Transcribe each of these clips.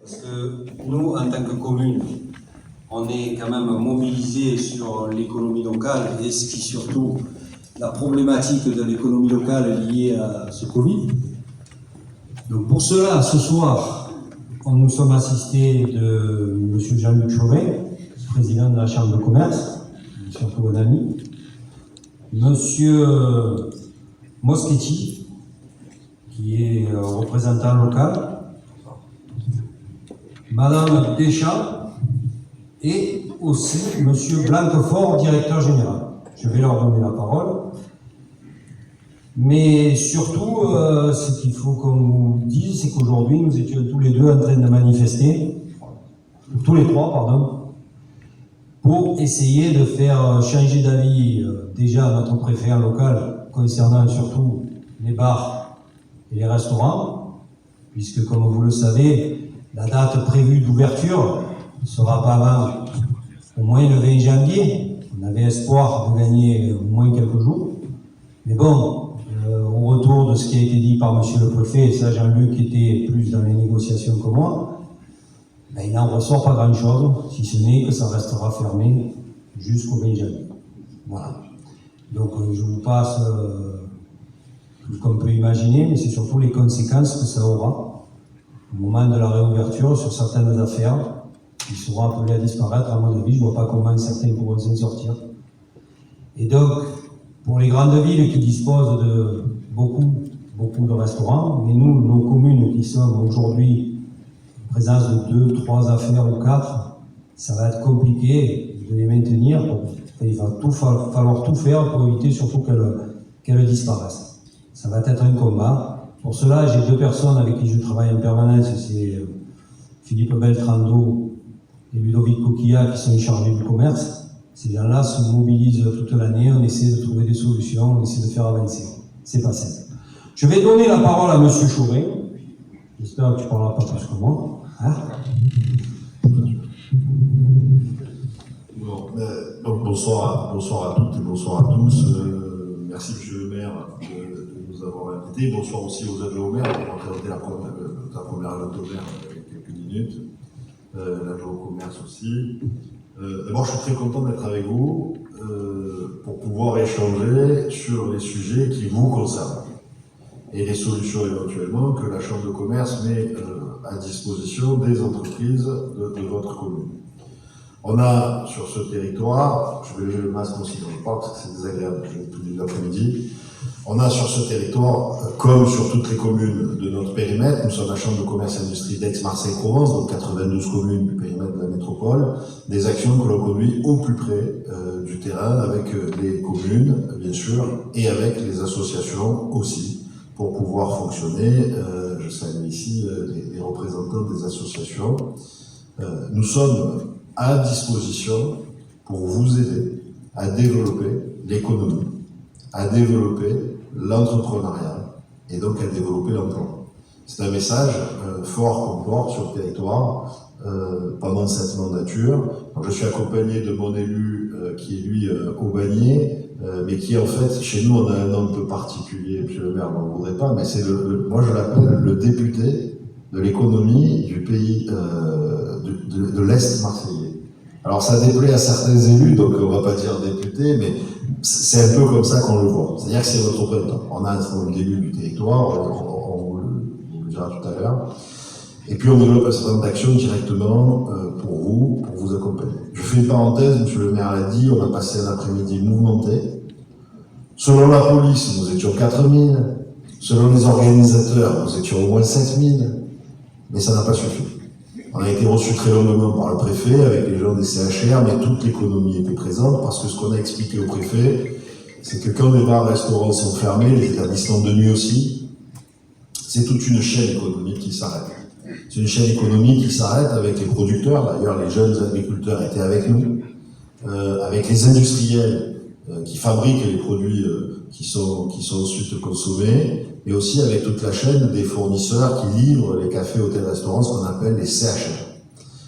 Parce que nous, en tant que commune, on est quand même mobilisés sur l'économie locale et ce qui surtout la problématique de l'économie locale liée à ce Covid. Donc pour cela, ce soir, nous sommes assistés de M. Jean-Luc Chauvin, président de la Chambre de commerce, surtout un ami, M. Moschetti, qui est représentant local, Madame Deschamps et aussi M. Blanquefort, directeur général. Je vais leur donner la parole. Mais surtout, ce qu'il faut qu'on vous dise, c'est qu'aujourd'hui, nous étions tous les deux en train de manifester, tous les trois, pardon, pour essayer de faire changer d'avis déjà notre préfet local concernant surtout les bars et les restaurants, puisque comme vous le savez, la date prévue d'ouverture ne sera pas avant au moins le 20 janvier. On avait espoir de gagner au moins quelques jours. Mais bon, au retour de ce qui a été dit par monsieur le préfet, et ça Jean-Luc était plus dans les négociations que moi, ben, il n'en ressort pas grand-chose, si ce n'est que ça restera fermé jusqu'au 20 janvier. Voilà. Donc je vous passe tout ce qu'on peut imaginer, mais c'est surtout les conséquences que ça aura au moment de la réouverture sur certaines affaires qui seront appelées à disparaître. À mon avis, je ne vois pas comment certains pourront s'en sortir. Et donc, pour les grandes villes qui disposent de beaucoup de restaurants, mais nous, nos communes qui sont aujourd'hui en présence de 2, 3 affaires ou 4, ça va être compliqué de les maintenir. Il va falloir tout faire pour éviter surtout qu'elles disparaissent. Ça va être un combat. Pour cela, j'ai 2 personnes avec qui je travaille en permanence, c'est Philippe Beltrando et Ludovic Coquillat qui sont chargés du commerce. Ces gens-là se mobilisent toute l'année, on essaie de trouver des solutions, on essaie de faire avancer. C'est pas simple. Je vais donner la parole à M. Chauvin. J'espère que tu ne parleras pas plus que moi. Hein? Bon, donc bonsoir à toutes et bonsoir à tous. Merci Monsieur le maire de nous avoir invités. Bonsoir aussi aux adjoints au maire. On va présenter la première adjointe au maire dans quelques minutes. L'adjoint au commerce aussi. D'abord, je suis très content d'être avec vous pour pouvoir échanger sur les sujets qui vous concernent et les solutions éventuellement que la Chambre de commerce met à disposition des entreprises de votre commune. On a sur ce territoire, je vais lever le masque aussi quand je parle parce que c'est désagréable, je l'ai tout dit l'après-midi, on a sur ce territoire, comme sur toutes les communes de notre périmètre, nous sommes la Chambre de commerce et industrie d'Aix-Marseille-Provence, donc 92 communes du périmètre de la métropole, des actions que l'on conduit au plus près du terrain avec les communes, bien sûr, et avec les associations aussi, pour pouvoir fonctionner. Je salue ici les représentants des associations. Nous sommes à disposition pour vous aider à développer l'économie, à développer l'entrepreneuriat et donc à développer l'emploi. C'est un message fort qu'on porte sur le territoire pendant cette mandature. Donc, je suis accompagné de mon élu qui est lui au Bagné, mais qui en fait, chez nous on a un nom un peu particulier, monsieur le maire, on ne voudrait pas, mais c'est moi je l'appelle le député de l'économie du pays de l'Est marseillais. Alors ça déplaît à certains élus, donc on ne va pas dire député, mais c'est un peu comme ça qu'on le voit. C'est-à-dire que c'est notre représentant. On a un rôle d'élu du territoire, on vous le dira tout à l'heure. Et puis on développe un certain nombre d'actions directement pour vous accompagner. Je fais une parenthèse, monsieur le maire l'a dit, on a passé un après-midi mouvementé. Selon la police, nous étions 4000. Selon les organisateurs, nous étions au moins 7000. Mais ça n'a pas suffi. On a été reçus très longuement par le préfet, avec les gens des CHR, mais toute l'économie était présente, parce que ce qu'on a expliqué au préfet, c'est que quand les bars, restaurants sont fermés, les établissements de nuit aussi, c'est toute une chaîne économique qui s'arrête. C'est une chaîne économique qui s'arrête avec les producteurs, d'ailleurs les jeunes agriculteurs étaient avec nous, avec les industriels qui fabriquent les produits qui sont ensuite consommés, et aussi avec toute la chaîne des fournisseurs qui livrent les cafés, hôtels, restaurants, ce qu'on appelle les CHR.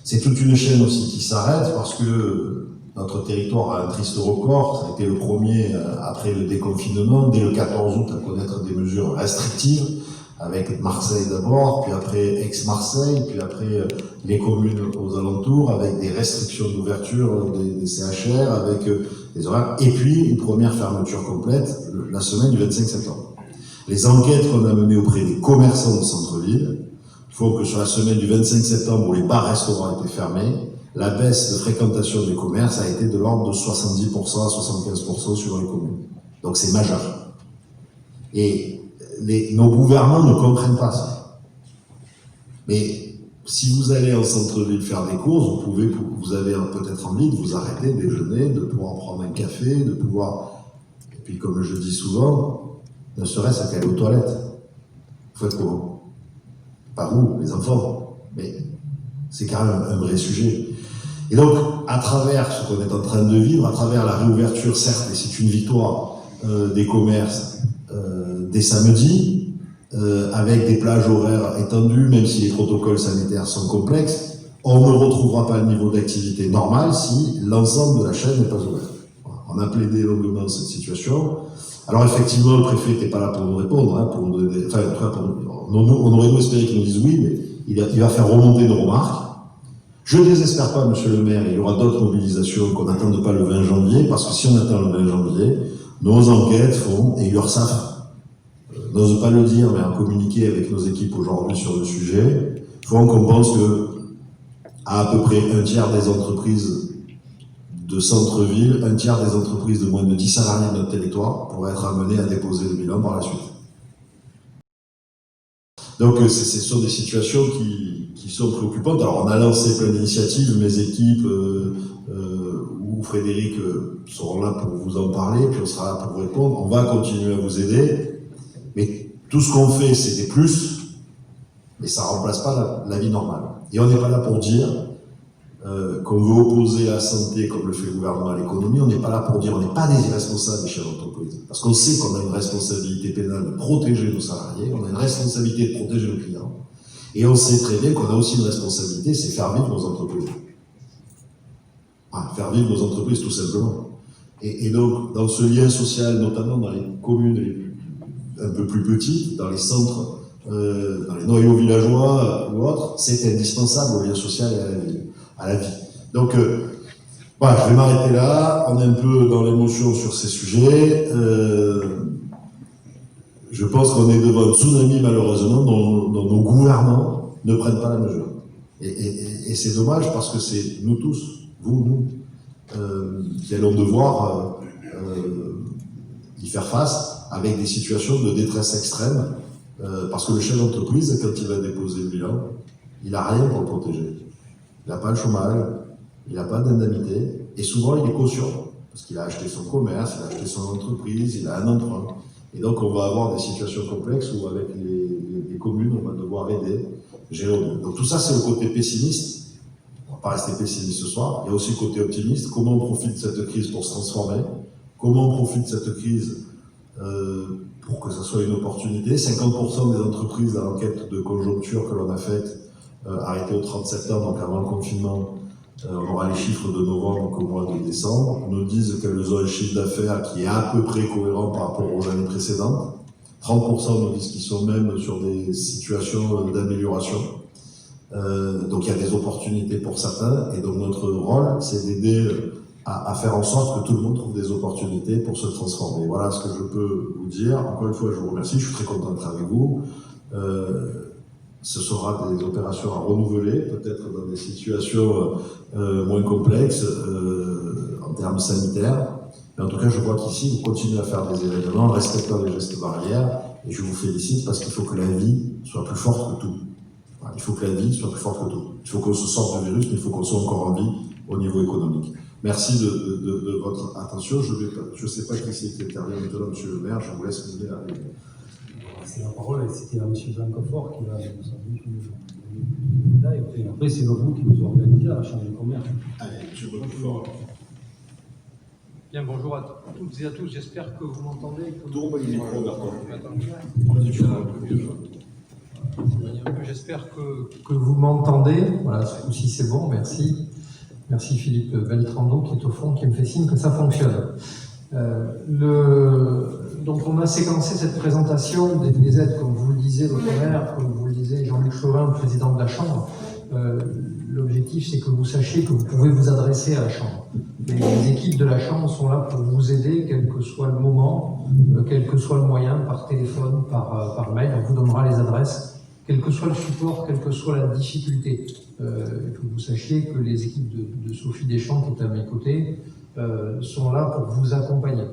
C'est toute une chaîne aussi qui s'arrête parce que notre territoire a un triste record. Ça a été le premier après le déconfinement, dès le 14 août, à connaître des mesures restrictives avec Marseille d'abord, puis après Aix-Marseille, puis après les communes aux alentours, avec des restrictions d'ouverture des CHR, avec des horaires, et puis une première fermeture complète la semaine du 25 septembre. Les enquêtes qu'on a menées auprès des commerçants de centre-ville font que sur la semaine du 25 septembre, où les bars-restaurants étaient fermés, la baisse de fréquentation des commerces a été de l'ordre de 70% à 75% sur les communes. Donc c'est majeur. Et nos gouvernants ne comprennent pas ça. Mais si vous allez en centre-ville faire des courses, vous avez peut-être envie de vous arrêter, déjeuner, de pouvoir prendre un café, de pouvoir... Et puis comme je dis souvent, ne serait-ce qu'aller aux toilettes. Vous faites comment? Pas vous, les enfants, mais c'est quand même un vrai sujet. Et donc, à travers ce qu'on est en train de vivre, à travers la réouverture, certes, et c'est une victoire des commerces dès samedi, avec des plages horaires étendues, même si les protocoles sanitaires sont complexes, on ne retrouvera pas le niveau d'activité normal si l'ensemble de la chaîne n'est pas ouvert. Voilà. On a plaidé longuement cette situation. Alors effectivement, le préfet n'était pas là pour nous répondre, hein, pour nous donner, enfin, on aurait dû espérer qu'il nous dise oui, mais il va faire remonter nos remarques. Je ne désespère pas, monsieur le maire, il y aura d'autres mobilisations qu'on n'attende pas le 20 janvier, parce que si on attend le 20 janvier, nos enquêtes font, et l'URSSAF n'ose pas le dire, mais en communiquer avec nos équipes aujourd'hui sur le sujet, font qu'on pense que à peu près un tiers des entreprises de centre-ville, un tiers des entreprises de moins de 10 salariés de notre territoire pourraient être amenées à déposer le bilan par la suite. Donc ce sont des situations qui sont préoccupantes. Alors on a lancé plein d'initiatives, mes équipes ou Frédéric seront là pour vous en parler, puis on sera là pour vous répondre. On va continuer à vous aider, mais tout ce qu'on fait c'est des plus, mais ça ne remplace pas la vie normale. Et on n'est pas là pour dire qu'on veut opposer la santé comme le fait le gouvernement à l'économie, on n'est pas là pour dire on n'est pas des irresponsables des chefs d'entreprise. Parce qu'on sait qu'on a une responsabilité pénale de protéger nos salariés, on a une responsabilité de protéger nos clients, et on sait très bien qu'on a aussi une responsabilité, c'est faire vivre nos entreprises. Faire vivre nos entreprises tout simplement. Et donc, dans ce lien social, notamment dans les communes un peu plus petites, dans les centres, dans les noyaux villageois ou autres, c'est indispensable au lien social et à la vie. Donc, voilà, je vais m'arrêter là. On est un peu dans l'émotion sur ces sujets. Je pense qu'on est devant un tsunami, malheureusement, dont nos gouvernants ne prennent pas la mesure. Et c'est dommage parce que c'est nous tous, vous, nous, qui allons devoir y faire face avec des situations de détresse extrême. Parce que le chef d'entreprise, quand il va déposer le bilan, il n'a rien pour le protéger. Il n'a pas le chômage, il n'a pas d'indemnité, et souvent il est caution, parce qu'il a acheté son commerce, il a acheté son entreprise, il a un emprunt. Et donc on va avoir des situations complexes où avec les communes, on va devoir aider, gérer. Donc tout ça c'est le côté pessimiste, on ne va pas rester pessimiste ce soir, il y a aussi le côté optimiste, comment on profite de cette crise pour se transformer, comment on profite de cette crise pour que ça soit une opportunité. 50% des entreprises dans l'enquête de conjoncture que l'on a faite, arrêtée au 30 septembre, donc avant le confinement, on aura les chiffres de novembre, donc au mois de décembre, nous disent qu'elles ont un chiffre d'affaires qui est à peu près cohérent par rapport aux années précédentes. 30% nous disent qu'ils sont même sur des situations d'amélioration. Donc il y a des opportunités pour certains, et donc notre rôle, c'est d'aider à faire en sorte que tout le monde trouve des opportunités pour se transformer. Voilà ce que je peux vous dire. Encore une fois, je vous remercie, je suis très content d'être avec vous. Ce sera des opérations à renouveler, peut-être dans des situations moins complexes en termes sanitaires. Mais en tout cas, je vois qu'ici, vous continuez à faire des événements en respectant les gestes barrières, et je vous félicite parce qu'il faut que la vie soit plus forte que tout. Voilà, il faut que la vie soit plus forte que tout. Il faut qu'on se sorte du virus, mais il faut qu'on soit encore en vie au niveau économique. Merci de votre attention. Je ne sais pas qui c'est qui intervient maintenant, monsieur le maire, je vous laisse mener à arriver. C'est la parole, c'était à M. Jean Coffort qui va nous donner tous les détails. Et après, c'est vous qui nous organisez à la Chambre de commerce. Allez, M. Coffort. Bien, bonjour à toutes et à tous, j'espère que vous m'entendez. Tourne le micro, d'accord. J'espère que vous m'entendez. Voilà, ce coup-ci c'est bon, merci. Merci Philippe Beltrando qui est au fond, qui me fait signe que ça fonctionne. Donc on a séquencé cette présentation des aides, comme vous le disait votre maire, comme vous le disait Jean-Luc Chauvin, le président de la Chambre, l'objectif c'est que vous sachiez que vous pouvez vous adresser à la Chambre. Les équipes de la Chambre sont là pour vous aider, quel que soit le moment, quel que soit le moyen, par téléphone, par mail. On vous donnera les adresses, quel que soit le support, quelle que soit la difficulté. Il faut que vous sachiez que les équipes de Sophie Deschamps, qui est à mes côtés, sont là pour vous accompagner.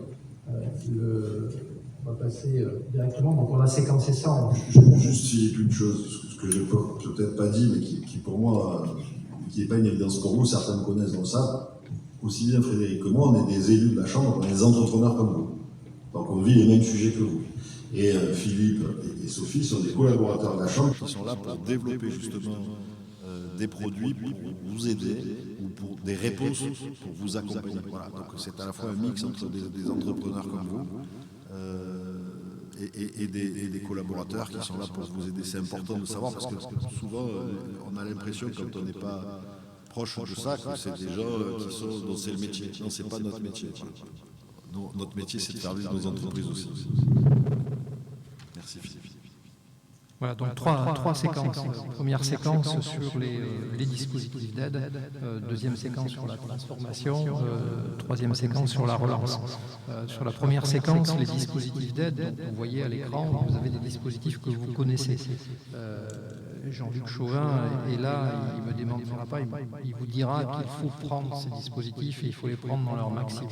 On va passer directement, donc on a séquencé ça. Juste Philippe, une chose, ce que j'ai peut-être pas dit, mais qui pour moi, qui n'est pas une évidence pour vous, certains me connaissent dans ça. Aussi bien Frédéric que moi, on est des élus de la Chambre, on est des entrepreneurs comme vous. Donc on vit les mêmes sujets que vous. Et Philippe et Sophie sont des collaborateurs de la Chambre qui sont là pour développer justement des produits pour vous aider ou pour des réponses pour vous accompagner. Voilà. Donc c'est à la fois un mix entre des entrepreneurs comme vous et des collaborateurs qui sont là pour vous aider. C'est important de savoir parce que souvent on a l'impression quand on n'est pas proche de ça que c'est des gens dont c'est le métier. Non, c'est pas notre métier. Voilà. Notre métier, c'est de faire vivre nos entreprises aussi. Merci Philippe. Voilà, donc trois séquences. Première séquence sur les dispositifs d'aide, deuxième séquence sur la transformation, troisième séquence sur la relance. Sur la première séquence, les dispositifs d'aide, vous voyez à l'écran, vous avez des dispositifs que vous connaissez. Jean-Luc Chauvin est là, il ne me démentira pas, il vous dira qu'il faut prendre ces dispositifs et il faut les prendre dans leur maximum.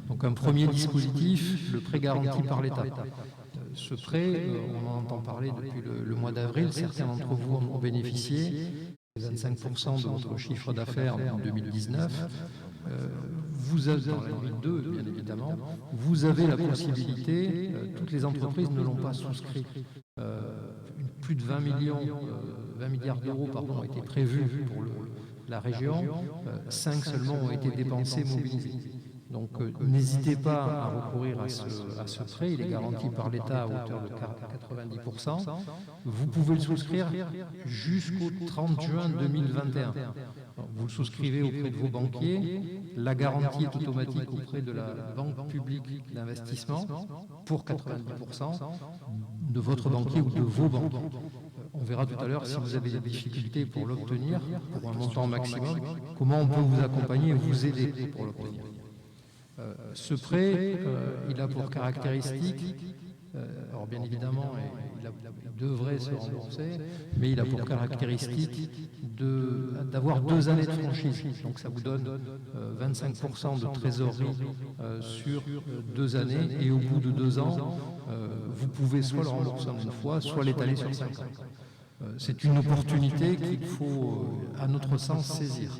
Donc un premier dispositif, le prêt garanti par l'État. Ce prêt, on en entend parler depuis le mois d'avril, certains d'entre vous en ont bénéficié, 25% de votre chiffre d'affaires en 2019. Vous avez, dans la limite 2, bien évidemment, vous avez la possibilité, toutes les entreprises ne l'ont pas souscrit, plus de 20 milliards d'euros ont été prévus pour la région, 5 seulement ont été dépensés, mobilisés. Donc n'hésitez pas à recourir à ce prêt, il est garanti par l'État à hauteur de 90%. Vous pouvez le souscrire jusqu'au 30 juin 2021. Vous le souscrivez auprès de vos banquiers, la garantie est automatique auprès de la Banque publique d'investissement pour 90% de votre banquier ou de vos banquiers. On verra tout à l'heure si vous avez des difficultés pour l'obtenir, pour un montant maximum, comment on peut vous accompagner et vous aider pour l'obtenir. Ce prêt, il a pour caractéristique, alors bien évidemment, il devrait se rembourser, mais il a pour caractéristique d'avoir 2 années de franchise. Donc ça vous donne 25% de trésorerie sur 2 années, et au bout de 2 ans, vous pouvez soit le rembourser en une fois, soit l'étaler sur 5 ans. C'est une opportunité qu'il faut, à notre sens, saisir.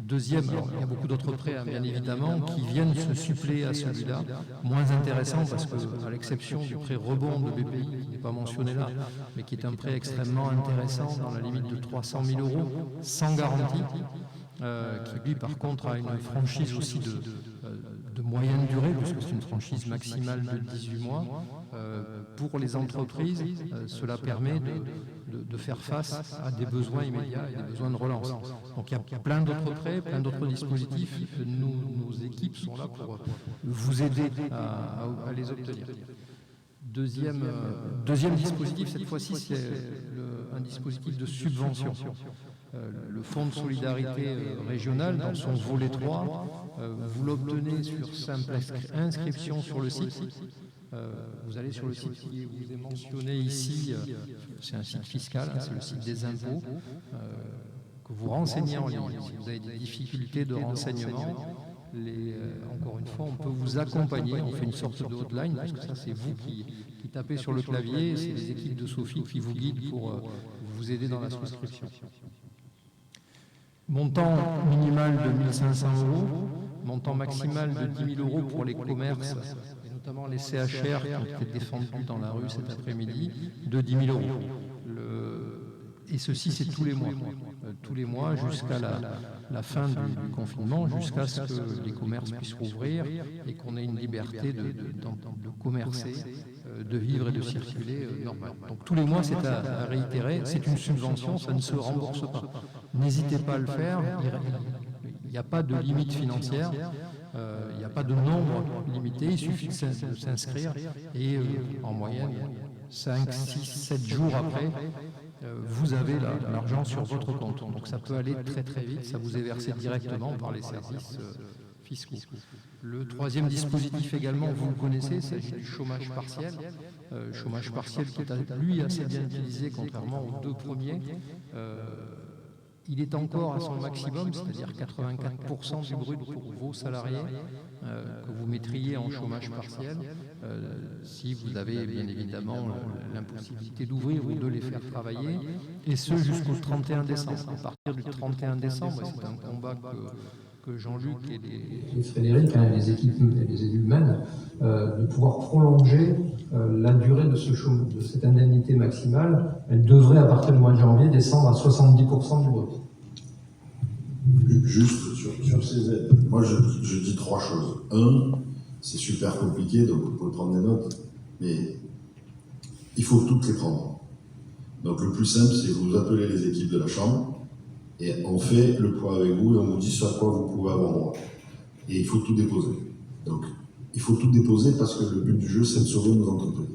Deuxième, alors, il y a beaucoup d'autres prêts, hein, bien évidemment, qui viennent se suppléer à celui-là, moins intéressant parce que, à l'exception du prêt rebond de BPI, qui n'est pas mentionné là, mais qui est un prêt extrêmement intéressant dans la limite de 300 000 euros, sans garantie, qui lui, par contre, a une franchise aussi de moyenne durée, puisque c'est une franchise maximale de 18 mois. Pour les entreprises, cela permet de faire face à des besoins immédiats et des besoins de relance. Donc il y a plein d'autres prêts, plein d'autres dispositifs. Nos équipes sont là pour vous aider à les obtenir. Deuxième dispositif, cette fois-ci, c'est un dispositif de subvention. Le Fonds de solidarité régional, dans son volet 3, vous l'obtenez sur simple inscription sur le site. Vous allez sur le site qui vous est mentionné ici, c'est un site fiscal, c'est le site des impôts, que vous renseignez en ligne. Si vous avez des difficultés de renseignement, encore une fois, on peut vous accompagner, on fait une sorte de hotline, parce que ça c'est vous qui tapez sur le clavier, c'est les équipes de Sophie qui vous guident pour vous aider dans la souscription. Montant minimal de 1 500 €, montant maximal de 10 000 € pour les commerces, et notamment les CHR qui ont été défendus dans la rue cet après-midi, de 10 000 €. Et ceci, c'est tous les mois jusqu'à la fin du confinement, jusqu'à ce que les commerces puissent rouvrir et qu'on ait une liberté de commercer, de vivre et de circuler normal. Donc tous les mois, c'est à réitérer, c'est une subvention, ça ne se rembourse pas. N'hésitez pas à le faire, il n'y a pas de limite financière, il n'y a pas de nombre limité, il suffit de s'inscrire et en moyenne, 5, 6, 7 jours après, vous avez l'argent sur votre compte. Donc ça peut aller très très vite, ça vous est versé directement par les services fiscaux. Le troisième dispositif également, vous le connaissez, il s'agit du chômage partiel. Chômage partiel qui est, lui, assez bien utilisé, contrairement aux deux premiers. Il est encore à son maximum, c'est-à-dire 84% du brut pour vos salariés que vous mettriez en chômage partiel, si vous avez bien évidemment l'impossibilité d'ouvrir ou de les faire travailler, et ce jusqu'au 31 décembre. À partir du 31 décembre, c'est un combat que Jean-Luc et Frédéric, les équipes et les élus mènent, de pouvoir prolonger la durée de cette indemnité maximale. Elle devrait, à partir du mois de janvier, descendre à 70% du brut. Juste sur ces aides, moi je dis trois choses. Un, c'est super compliqué, donc vous pouvez prendre des notes, mais il faut toutes les prendre. Donc le plus simple, c'est que vous appelez les équipes de la Chambre, et on fait le point avec vous, et on vous dit sur quoi vous pouvez avoir droit. Et il faut tout déposer. Donc, il faut tout déposer parce que le but du jeu, c'est de sauver nos entreprises.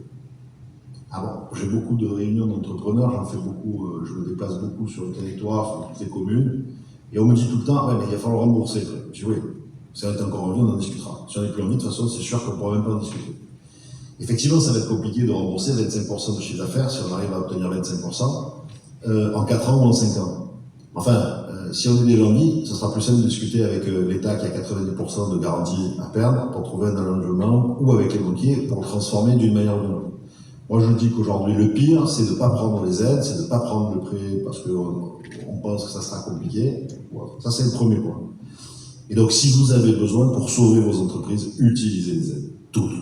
Alors, j'ai beaucoup de réunions d'entrepreneurs, j'en fais beaucoup, je me déplace beaucoup sur le territoire, sur toutes les communes, et on me dit tout le temps, ouais, mais il va falloir rembourser. Je dis, oui, ça va être encore envie, on en discutera. Si on n'est plus envie, de toute façon, c'est sûr qu'on ne pourra même pas en discuter. Effectivement, ça va être compliqué de rembourser 25% de chiffre d'affaires si on arrive à obtenir 25% en 4 ans ou en 5 ans. Enfin, si on est des lundis, ce sera plus simple de discuter avec l'État qui a 90% de garantie à perdre pour trouver un allongement ou avec les banquiers pour le transformer d'une manière ou d'une autre. Moi, je dis qu'aujourd'hui, le pire, c'est de ne pas prendre les aides, c'est de ne pas prendre le prêt parce qu'on pense que ça sera compliqué. Voilà. Ça, c'est le premier point. Et donc, si vous avez besoin, pour sauver vos entreprises, utilisez les aides. Toutes.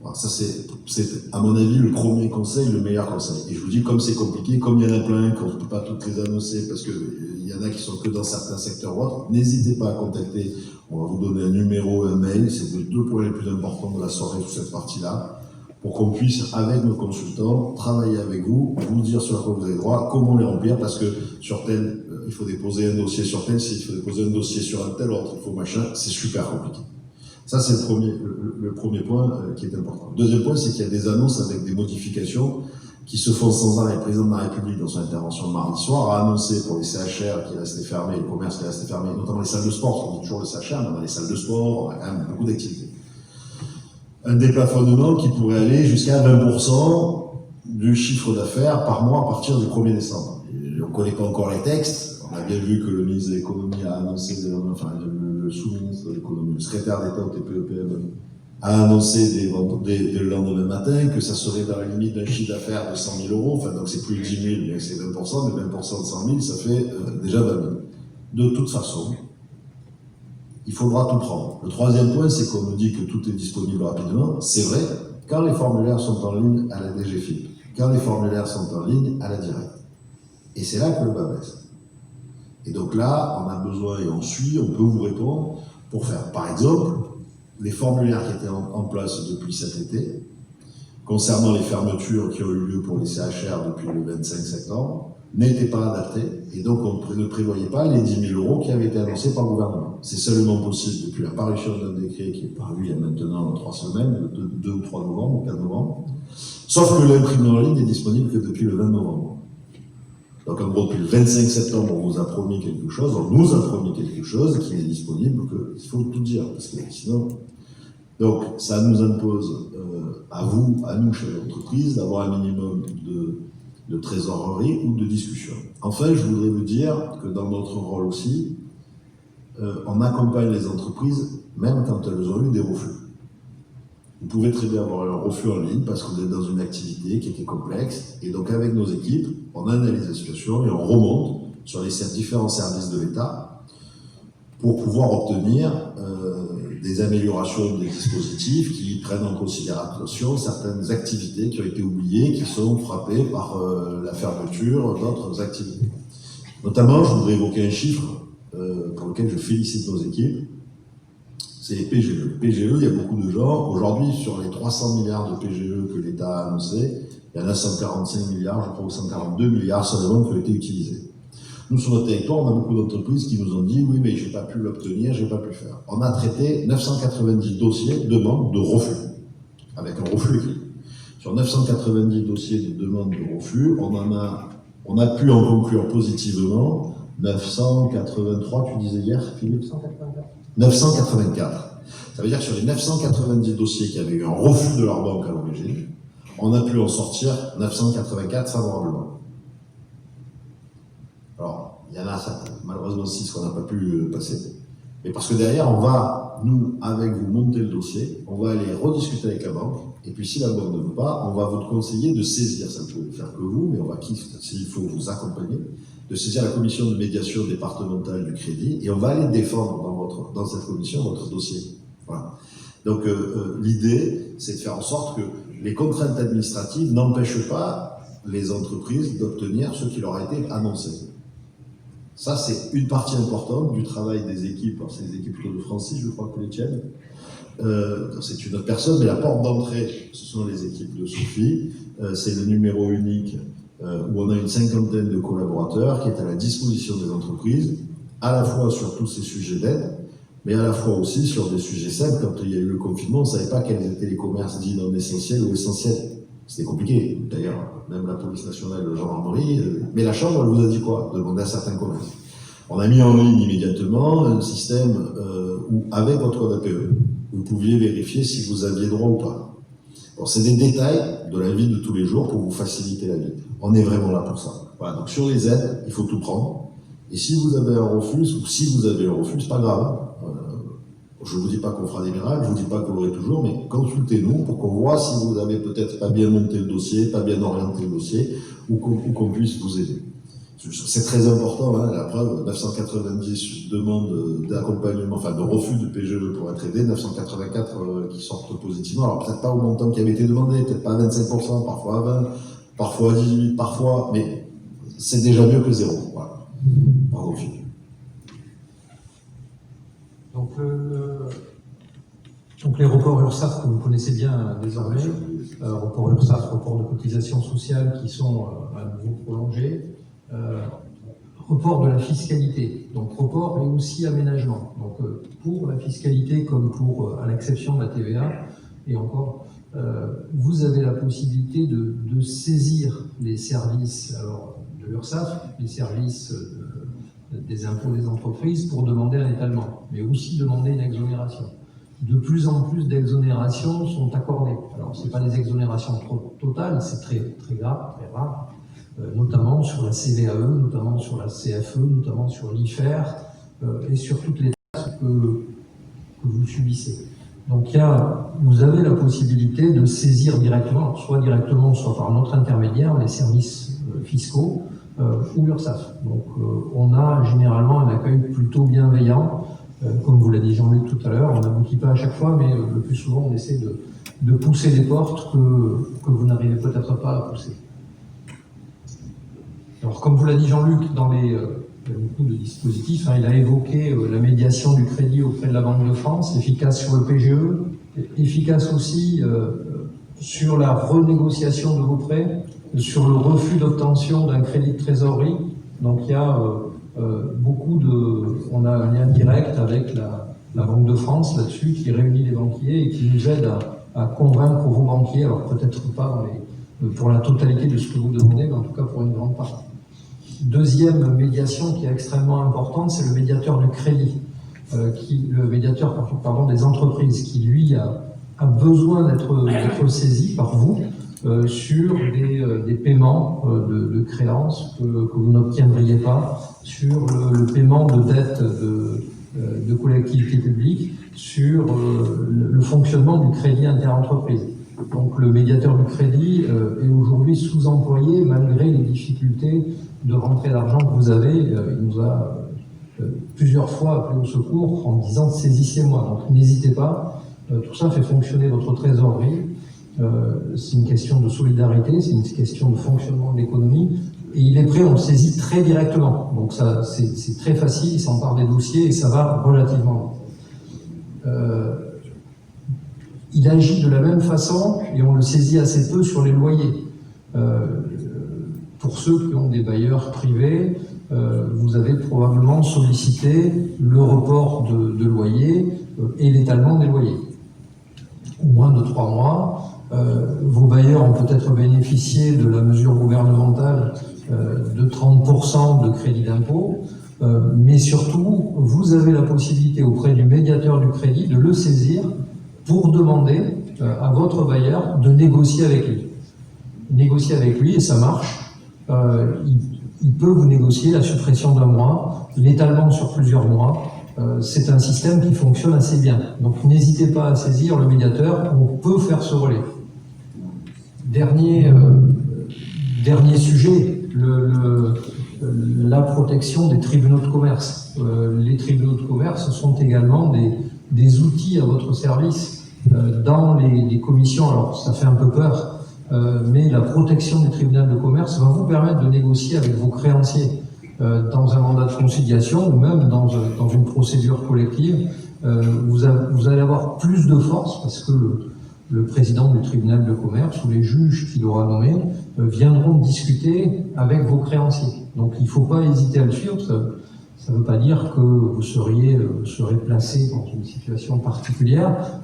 Voilà. Ça, c'est, à mon avis, le premier conseil, le meilleur conseil. Et je vous dis, comme c'est compliqué, comme il y en a plein, qu'on ne peut pas toutes les annoncer parce qu'il y en a qui sont que dans certains secteurs ou autres, n'hésitez pas à contacter. On va vous donner un numéro, un mail. C'est les 2 points les plus importants de la soirée sur cette partie-là, pour qu'on puisse, avec nos consultants, travailler avec vous, vous dire sur quoi vous avez droit, comment les remplir, parce que sur tel, il faut déposer un dossier sur tel site, il faut déposer un dossier sur un tel autre, il faut machin, c'est super compliqué. Ça, c'est le premier point qui est important. Le deuxième point, c'est qu'il y a des annonces avec des modifications qui se font sans arrêt. Le président de la République, dans son intervention de mardi soir, a annoncé pour les CHR qui restaient fermés, les commerces qui restaient fermés, notamment les salles de sport, on dit toujours le CHR, mais on a les salles de sport, on a quand même beaucoup d'activités. Un déplafonnement qui pourrait aller jusqu'à 20% du chiffre d'affaires par mois à partir du 1er décembre. Et on ne connaît pas encore les textes. On a bien vu que le ministre de l'économie a annoncé, le sous-ministre de l'économie, le secrétaire d'État au TPE-PME, a annoncé dès le lendemain matin que ça serait dans la limite d'un chiffre d'affaires de 100 000 euros. Enfin, donc c'est plus de 10 000, mais c'est 20%, mais 20% de 100 000, ça fait déjà 20 000. De toute façon, il faudra tout prendre. Le troisième point, c'est qu'on nous dit que tout est disponible rapidement. C'est vrai, quand les formulaires sont en ligne à la DGFiP, quand les formulaires sont en ligne à la Direct. Et c'est là que le bas baisse. Et donc là, on a besoin et on suit, on peut vous répondre pour faire, par exemple, les formulaires qui étaient en place depuis cet été, concernant les fermetures qui ont eu lieu pour les CHR depuis le 25 septembre, n'étaient pas adaptés, et donc on ne prévoyait pas les 10 000 euros qui avaient été annoncés par le gouvernement. C'est seulement possible depuis la parution d'un décret qui est paru il y a maintenant 3 semaines, le 2 ou 3 novembre, ou 4 novembre, sauf que l'imprimé en ligne n'est disponible que depuis le 20 novembre. Donc en gros, depuis le 25 septembre, on vous a promis quelque chose, on nous a promis quelque chose qui n'est disponible, il faut tout dire, parce que sinon... Donc ça nous impose, à vous, à nous, chefs d'entreprise, d'avoir un minimum de trésorerie ou de discussion. Enfin, je voudrais vous dire que dans notre rôle aussi, on accompagne les entreprises, même quand elles ont eu des refus. Vous pouvez très bien avoir un refus en ligne parce que vous êtes dans une activité qui était complexe, et donc avec nos équipes, on analyse la situation et on remonte sur les différents services de l'État pour pouvoir obtenir des améliorations des dispositifs qui prennent en considération certaines activités qui ont été oubliées, qui sont frappées par la fermeture d'autres activités. Notamment, je voudrais évoquer un chiffre pour lequel je félicite nos équipes, c'est les PGE. Les PGE, il y a beaucoup de gens. Aujourd'hui, sur les 300 milliards de PGE que l'État a annoncé, il y en a 145 milliards, je crois, ou 142 milliards seulement qui ont été utilisés. Nous, sur notre territoire, on a beaucoup d'entreprises qui nous ont dit « Oui, mais je n'ai pas pu l'obtenir, je n'ai pas pu le faire ». On a traité 990 dossiers, demandes de refus, avec un refus écrit. Sur 990 dossiers de demande de refus, on a pu en conclure positivement 983, tu disais hier, Philippe? 984. Ça veut dire que sur les 990 dossiers qui avaient eu un refus de leur banque à l'origine, on a pu en sortir 984 favorablement. Alors, il y en a malheureusement 6 qu'on n'a pas pu passer. Mais parce que derrière, on va, nous, avec vous, monter le dossier, on va aller rediscuter avec la banque, et puis si la banque ne veut pas, on va vous conseiller de saisir, ça ne peut faire que vous, mais on va, s'il faut vous accompagner, de saisir la commission de médiation départementale du crédit, et on va aller défendre dans cette commission votre dossier. Voilà. Donc l'idée, c'est de faire en sorte que les contraintes administratives n'empêchent pas les entreprises d'obtenir ce qui leur a été annoncé. Ça, c'est une partie importante du travail des équipes. C'est les équipes plutôt de Francis, je crois que les tiennes. C'est une autre personne, mais la porte d'entrée, ce sont les équipes de Sophie. C'est le numéro unique où on a une 50aine de collaborateurs qui est à la disposition des entreprises, à la fois sur tous ces sujets d'aide, mais à la fois aussi sur des sujets simples. Quand il y a eu le confinement, on ne savait pas quels étaient les commerces dits non essentiels ou essentiels. C'était compliqué. D'ailleurs, même la police nationale, la gendarmerie, mais la Chambre, elle vous a dit quoi? Demandez à certains commerces. On a mis en ligne immédiatement un système où, avec votre code APE, vous pouviez vérifier si vous aviez droit ou pas. Bon, c'est des détails de la vie de tous les jours pour vous faciliter la vie. On est vraiment là pour ça. Voilà, donc sur les aides, il faut tout prendre. Et si vous avez un refus, ou si vous avez un refus, c'est pas grave. Je ne vous dis pas qu'on fera des miracles, je ne vous dis pas que vous l'aurez toujours, mais consultez-nous pour qu'on voit si vous avez peut-être pas bien monté le dossier, pas bien orienté le dossier, ou qu'on puisse vous aider. C'est très important, hein, la preuve, 990 demandes d'accompagnement, enfin de refus de PGE pour être aidé, 984 qui sortent positivement. Alors peut-être pas au montant qui avait été demandé, peut-être pas à 25%, parfois à 20%, parfois à 18%, parfois, mais c'est déjà mieux que zéro. Voilà. Pardon, Philippe. Donc les reports URSSAF que vous connaissez bien désormais, reports URSSAF, reports de cotisation sociale qui sont à nouveau prolongés, report de la fiscalité, donc report et aussi aménagement. Donc pour la fiscalité comme pour à l'exception de la TVA, et encore, vous avez la possibilité de saisir les services de l'URSSAF, les services des impôts des entreprises pour demander un étalement, mais aussi demander une exonération. De plus en plus d'exonérations sont accordées. Alors, ce n'est pas des exonérations totales, c'est très, très grave, très rare, notamment sur la CVAE, notamment sur la CFE, notamment sur l'IFER et sur toutes les taxes que vous subissez. Donc, vous avez la possibilité de saisir directement, soit directement, soit par notre intermédiaire, les services fiscaux, ou l'URSSAF. Donc on a généralement un accueil plutôt bienveillant, comme vous l'a dit Jean-Luc tout à l'heure, on n'aboutit pas à chaque fois, mais le plus souvent on essaie de pousser des portes que vous n'arrivez peut-être pas à pousser. Alors comme vous l'a dit Jean-Luc, dans il y a beaucoup de dispositifs, hein, il a évoqué la médiation du crédit auprès de la Banque de France, efficace sur le PGE, efficace aussi sur la renégociation de vos prêts, sur le refus d'obtention d'un crédit de trésorerie. Donc il y a on a un lien direct avec la Banque de France là-dessus, qui réunit les banquiers et qui nous aide à convaincre vos banquiers, alors peut-être pas pour la totalité de ce que vous demandez, mais en tout cas pour une grande partie. Deuxième médiation qui est extrêmement importante, c'est le médiateur du crédit, le médiateur des entreprises, qui lui a besoin d'être saisi par vous sur des paiements de créances que vous n'obtiendriez pas, sur le paiement de dettes de collectivités publiques, sur le fonctionnement du crédit interentreprise. Donc le médiateur du crédit est aujourd'hui sous-employé malgré les difficultés de rentrée d'argent que vous avez. Il nous a plusieurs fois appelé au secours en disant « saisissez-moi ». Donc n'hésitez pas, tout ça fait fonctionner votre trésorerie. C'est une question de solidarité, c'est une question de fonctionnement de l'économie, et il est prêt, on le saisit très directement. Donc ça, c'est très facile, il s'empare des dossiers et ça va relativement vite. Il agit de la même façon, et on le saisit assez peu sur les loyers. Pour ceux qui ont des bailleurs privés, vous avez probablement sollicité le report de loyer et l'étalement des loyers. Au moins de 3 mois, Vos bailleurs ont peut-être bénéficié de la mesure gouvernementale de 30% de crédit d'impôt, mais surtout, vous avez la possibilité auprès du médiateur du crédit de le saisir pour demander à votre bailleur de négocier avec lui. Négocier avec lui, et ça marche. Il peut vous négocier la suppression d'un mois, l'étalement sur plusieurs mois. C'est un système qui fonctionne assez bien. Donc n'hésitez pas à saisir le médiateur, on peut faire ce relais. Dernier sujet, la protection des tribunaux de commerce. Les tribunaux de commerce sont également des outils à votre service dans les commissions. Alors ça fait un peu peur, mais la protection des tribunaux de commerce va vous permettre de négocier avec vos créanciers dans un mandat de conciliation ou même dans une procédure collective. Vous allez avoir plus de force parce que le président du tribunal de commerce ou les juges qu'il aura nommés viendront discuter avec vos créanciers. Donc il ne faut pas hésiter à le suivre. Ça ne veut pas dire que vous serez placé dans une situation particulière.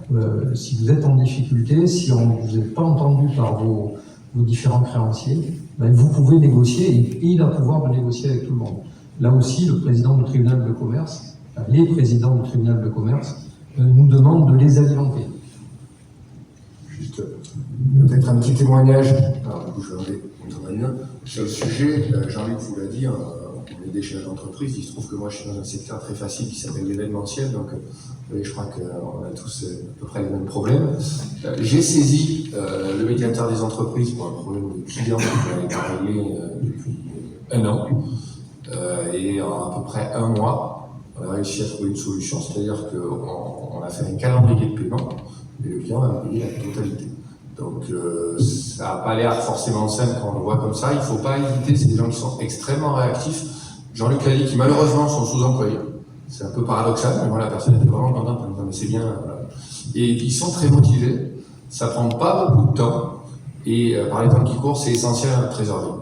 Si vous êtes en difficulté, si vous n'êtes pas entendu par vos différents créanciers, ben vous pouvez négocier et il a le pouvoir de négocier avec tout le monde. Là aussi, le président du tribunal de commerce, les présidents du tribunal de commerce nous demandent de les alimenter. Juste peut-être un petit témoignage, alors du coup je vais sur le sujet. Jean-Luc vous l'a dit, on est des chefs d'entreprise. Il se trouve que moi je suis dans un secteur très facile qui s'appelle l'événementiel, donc je crois qu'on a tous à peu près les mêmes problèmes. J'ai saisi le médiateur des entreprises pour un problème de client qui avait été réglé depuis 1 an, et en à peu près 1 mois, on a réussi à trouver une solution, c'est-à-dire qu'on a fait un calendrier de paiement et le client a payé la totalité. Donc ça n'a pas l'air forcément simple quand on le voit comme ça. Il ne faut pas hésiter, c'est des gens qui sont extrêmement réactifs. Jean-Luc a dit qui malheureusement sont sous-employés. C'est un peu paradoxal, mais moi la personne était vraiment contente en disant mais c'est bien. Et ils sont très motivés, ça prend pas beaucoup de temps, et par les temps qui courent, c'est essentiel à notre trésorerie.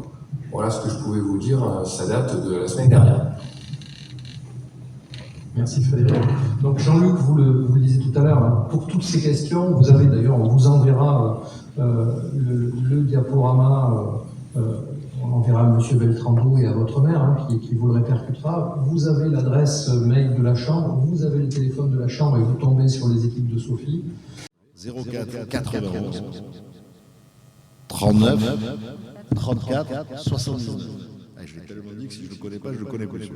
Voilà ce que je pouvais vous dire, ça date de la semaine dernière. Merci Frédéric. Donc Jean-Luc, vous le disiez tout à l'heure, pour toutes ces questions, vous avez d'ailleurs, on vous enverra le diaporama, on enverra à M. Beltrando et à votre mère, qui vous le répercutera. Vous avez l'adresse mail de la Chambre, vous avez le téléphone de la Chambre et vous tombez sur les équipes de Sophie. 04 91 39 34 79. Je l'ai tellement dit que si je ne le connais pas, je le connais plus.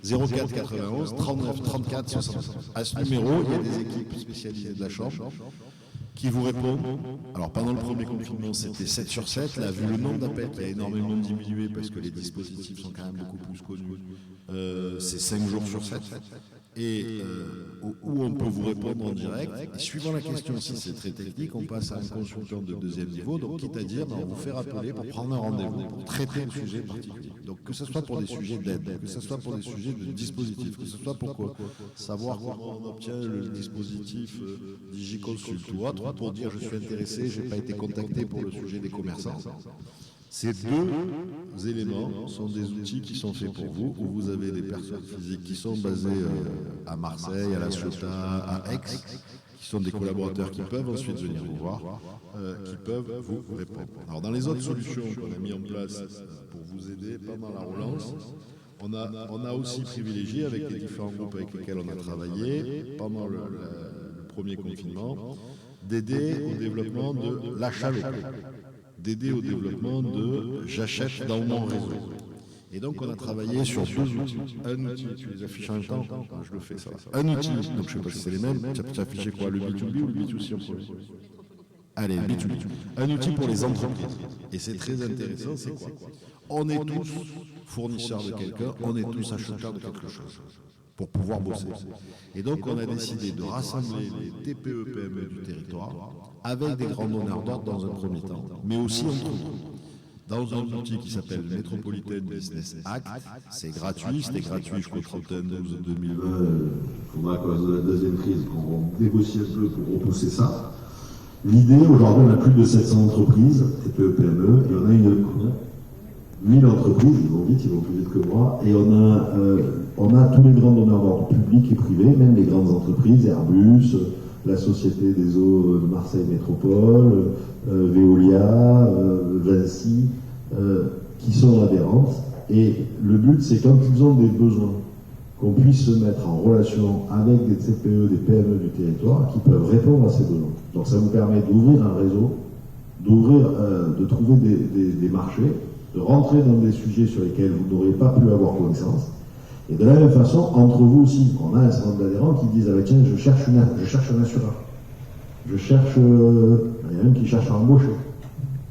04 91 39 34 69. À ce numéro, il y a des équipes spécialisées de la Chambre qui vous répondent. Alors pendant le premier confinement, c'était 7 sur 7. Là, vu le nombre d'appels qui a énormément diminué parce que les dispositifs sont quand même beaucoup plus connus, c'est 5 jours sur 7. Et où on peut vous répondre en direct. Et suivant la question, si c'est très technique, on passe à un consultant de 2e niveau. Donc, quitte à dire, on vous fait rappeler pour prendre un rendez-vous, pour traiter le sujet particulier. Donc, que ce soit pour des sujets d'aide, que ce soit pour des sujets de dispositifs, que ce soit pour savoir comment on obtient le dispositif DigiConsult ou autre, pour dire je suis intéressé, je n'ai pas été contacté pour le sujet des commerçants. Ces deux éléments sont des outils qui sont faits pour vous, où vous avez des personnes physiques qui sont basées à Marseille, à La Ciotat, à Aix, qui sont des collaborateurs qui peuvent ensuite venir vous voir, qui peuvent vous répondre. Alors dans les autres solutions qu'on a mis en place pour vous aider pendant la relance, on a aussi privilégié avec les différents groupes avec lesquels on a travaillé pendant le premier confinement, d'aider au développement de l'achat local, d'aider au développement de « j'achète dans mon réseau ». Et donc, on a travaillé sur 2 outils. Un outil, tu les affiches en même temps, je le fais ça. Un outil, donc je ne sais pas si c'est les mêmes, tu as affiché quoi, le B2B ou le B2C en premier? Allez, le B2B. Un outil pour les entreprises. Et c'est très intéressant, c'est quoi? On est tous fournisseurs de quelqu'un, on est tous acheteurs de quelque chose, pour pouvoir bosser. Et donc, on a décidé de rassembler les TPE-PME du territoire avec des grands donneurs d'ordre dans un premier temps, mais aussi entre eux. Dans un outil qui s'appelle Metropolitan Business Act, c'est gratuit, c'était gratuit jusqu'au 31/12/2020. Il faudra qu'à cause de la deuxième crise, qu'on négocie un peu pour repousser ça. L'idée, aujourd'hui, on a plus de 700 entreprises, TPE-PME, et on a 1000 entreprises, ils vont vite, ils vont plus vite que moi, et on a tous les grands donneurs d'ordre publics et privés, même les grandes entreprises, Airbus, la Société des eaux de Marseille Métropole, Veolia, Vinci, qui sont adhérentes. Et le but, c'est quand ils ont des besoins, qu'on puisse se mettre en relation avec des TPE, des PME du territoire qui peuvent répondre à ces besoins. Donc ça vous permet d'ouvrir un réseau, de trouver des marchés, de rentrer dans des sujets sur lesquels vous n'auriez pas pu avoir connaissance. Et de la même façon, entre vous aussi, on a un certain nombre d'adhérents qui disent, ah ben tiens, je cherche un assureur. Il y en a même qui cherche à embaucher.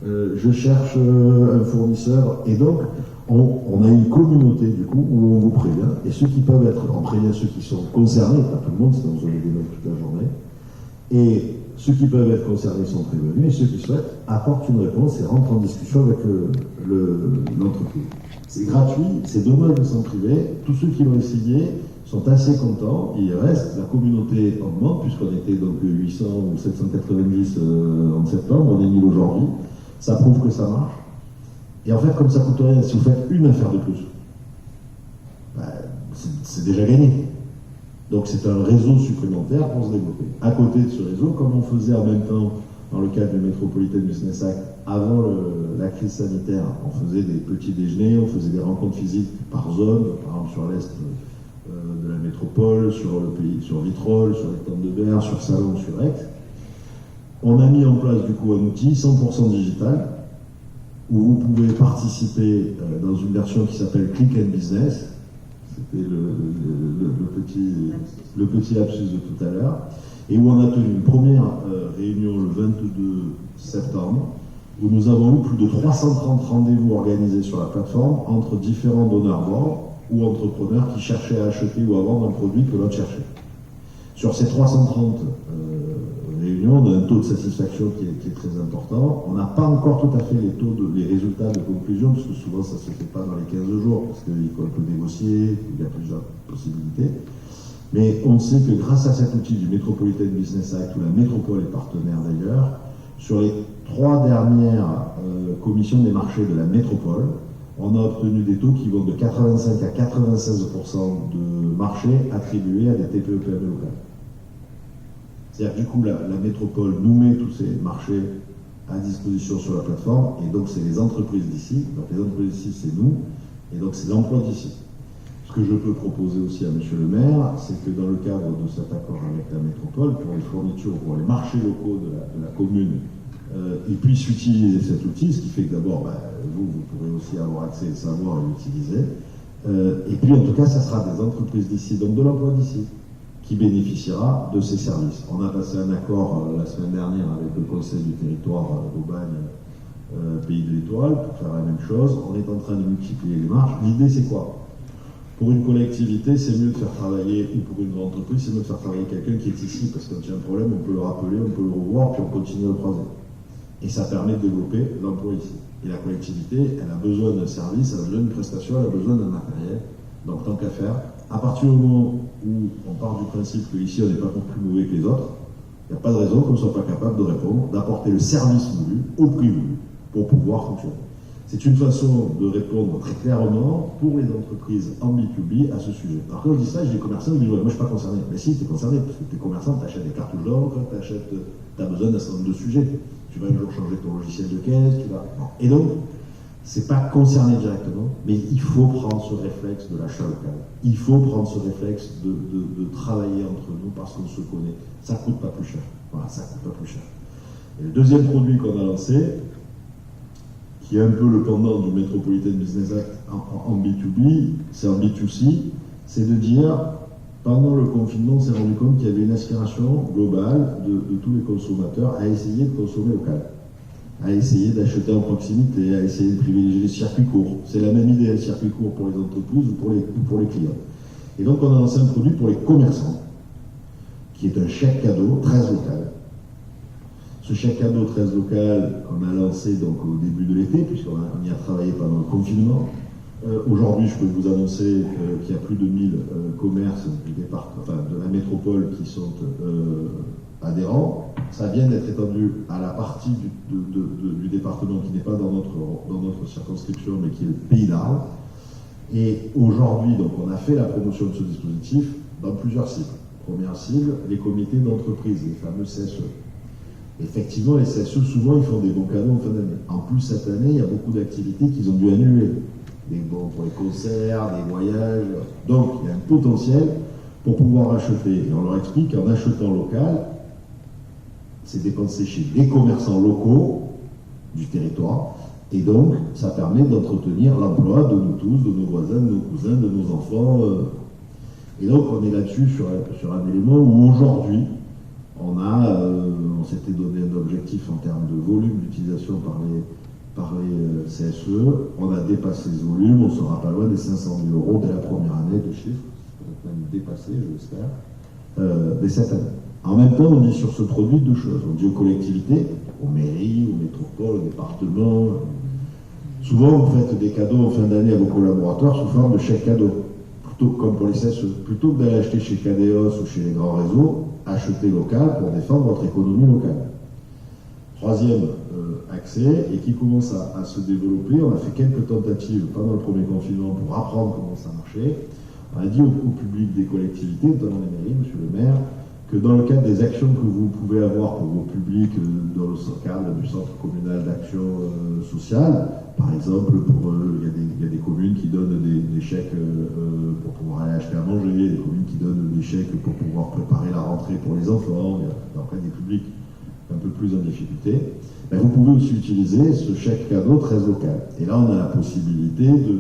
Je cherche un fournisseur. Et donc, on a une communauté, du coup, où on vous prévient. Et ceux qui peuvent être, on prévient ceux qui sont concernés, pas tout le monde, sinon vous aurez des mails toute la journée. Et ceux qui peuvent être concernés sont prévenus. Et ceux qui souhaitent apportent une réponse et rentrent en discussion avec l'entreprise. C'est gratuit, c'est dommage de s'en priver. Tous ceux qui l'ont essayé sont assez contents, il reste, la communauté augmente, puisqu'on était donc 800 ou 790 en septembre, on est 1000 aujourd'hui. Ça prouve que ça marche. Et en fait, comme ça coûte rien, si vous faites une affaire de plus, c'est déjà gagné. Donc c'est un réseau supplémentaire pour se développer. À côté de ce réseau, comme on faisait en même temps dans le cadre du Metropolitan Business Act, avant la crise sanitaire, on faisait des petits déjeuners, on faisait des rencontres physiques par zone, par exemple sur l'est de la métropole, sur le pays, sur Vitrolles, sur les Tentes de Berre, sur Salon, sur Aix. On a mis en place du coup un outil 100% digital où vous pouvez participer dans une version qui s'appelle Click and Business. C'était le petit lapsus de tout à l'heure. Et où on a tenu une première réunion le 22 septembre, où nous avons eu plus de 330 rendez-vous organisés sur la plateforme entre différents donneurs d'ordre ou entrepreneurs qui cherchaient à acheter ou à vendre un produit que l'autre cherchait. Sur ces 330 réunions, on a un taux de satisfaction qui est très important. On n'a pas encore tout à fait les résultats de conclusion, parce que souvent ça ne se fait pas dans les 15 jours, parce qu'il peut négocier, il y a plusieurs possibilités. Mais on sait que grâce à cet outil du Metropolitan Business Act, où la métropole est partenaire d'ailleurs, sur les 3 dernières commissions des marchés de la métropole, on a obtenu des taux qui vont de 85 à 96% de marchés attribués à des TPE-PME locales. C'est-à-dire que du coup, la métropole nous met tous ces marchés à disposition sur la plateforme, et donc c'est les entreprises d'ici. Donc les entreprises d'ici, c'est nous, et donc c'est l'emploi d'ici. Ce que je peux proposer aussi à Monsieur le maire, c'est que dans le cadre de cet accord avec la métropole, pour les fournitures, pour les marchés locaux de la commune, ils puissent utiliser cet outil, ce qui fait que d'abord, vous pourrez aussi avoir accès au savoir et l'utiliser. Et puis en tout cas, ça sera des entreprises d'ici, donc de l'emploi d'ici, qui bénéficiera de ces services. On a passé un accord la semaine dernière avec le Conseil du territoire d'Aubagne, Pays de l'Étoile, pour faire la même chose. On est en train de multiplier les marges. L'idée, c'est quoi? Pour une collectivité, c'est mieux de faire travailler, ou pour une entreprise, c'est mieux de faire travailler quelqu'un qui est ici, parce que quand il y a un problème, on peut le rappeler, on peut le revoir, puis on continue à le croiser. Et ça permet de développer l'emploi ici. Et la collectivité, elle a besoin d'un service, elle a besoin d'une prestation, elle a besoin d'un matériel. Donc tant qu'à faire, à partir du moment où on part du principe qu'ici on n'est pas plus mauvais que les autres, il n'y a pas de raison qu'on ne soit pas capable de répondre, d'apporter le service voulu, au prix voulu, pour pouvoir fonctionner. C'est une façon de répondre très clairement pour les entreprises en B2B à ce sujet. Alors quand je dis ça, j'ai des commerçants qui disent ouais, moi je ne suis pas concerné. Mais si, tu es concerné, parce que tu es commerçant, tu achètes des cartouches d'encre, tu as besoin d'un certain nombre de sujets. Tu vas un jour changer ton logiciel de caisse, tu vas... Et donc, c'est pas concerné directement, mais il faut prendre ce réflexe de l'achat local. Il faut prendre ce réflexe de travailler entre nous parce qu'on se connaît. Ça coûte pas plus cher. Voilà, ça coûte pas plus cher. Et le deuxième produit qu'on a lancé, qui est un peu le pendant du Metropolitan Business Act en B2B, c'est en B2C, c'est de dire, pendant le confinement, on s'est rendu compte qu'il y avait une aspiration globale de tous les consommateurs à essayer de consommer local, à essayer d'acheter en proximité, à essayer de privilégier les circuits courts. C'est la même idée, les circuits courts pour les entreprises ou pour les clients. Et donc on a lancé un produit pour les commerçants, qui est un chèque cadeau 13 local. Ce chèque cadeau 13 local qu'on a lancé donc au début de l'été, puisqu'on y a travaillé pendant le confinement. Aujourd'hui, je peux vous annoncer qu'il y a plus de 1000 commerces de la métropole qui sont adhérents. Ça vient d'être étendu à la partie du département qui n'est pas dans notre circonscription, mais qui est le Pays d'Arles. Et aujourd'hui, donc, on a fait la promotion de ce dispositif dans plusieurs cibles. Première cible, les comités d'entreprise, les fameux CSE. Effectivement, les CSE, souvent, ils font des bons cadeaux en fin d'année. En plus, cette année, il y a beaucoup d'activités qu'ils ont dû annuler. Des bons pour les concerts, des voyages. Donc, il y a un potentiel pour pouvoir acheter. Et on leur explique qu'en achetant local, c'est dépensé chez des commerçants locaux du territoire. Et donc, ça permet d'entretenir l'emploi de nous tous, de nos voisins, de nos cousins, de nos enfants. Et donc, on est là-dessus sur un élément où aujourd'hui, on s'était donné un objectif en termes de volume d'utilisation par les CSE. On a dépassé ce volume, on ne sera pas loin des 500 000 euros dès la première année de chiffre, peut-être même dépassé, je l'espère, dès cette année. En même temps, on dit sur ce produit deux choses. On dit aux collectivités, aux mairies, aux métropoles, aux départements. Souvent, vous faites des cadeaux en fin d'année à vos collaborateurs sous forme de chèques cadeaux. Plutôt comme pour les CSE. Plutôt que d'aller acheter chez Cadeos ou chez les grands réseaux, achetez local pour défendre votre économie locale. Troisième accès, et qui commence à se développer, on a fait quelques tentatives pendant le premier confinement pour apprendre comment ça marchait. On a dit au public des collectivités, notamment les mairies, monsieur le maire, que dans le cadre des actions que vous pouvez avoir pour vos publics dans le cadre du centre communal d'action sociale, par exemple, il y a des communes qui donnent des chèques pour pouvoir aller acheter à manger, des communes qui donnent des chèques pour pouvoir préparer la rentrée pour les enfants, il y a après des publics un peu plus en difficulté. Ben, vous pouvez aussi utiliser ce chèque cadeau très local. Et là, on a la possibilité de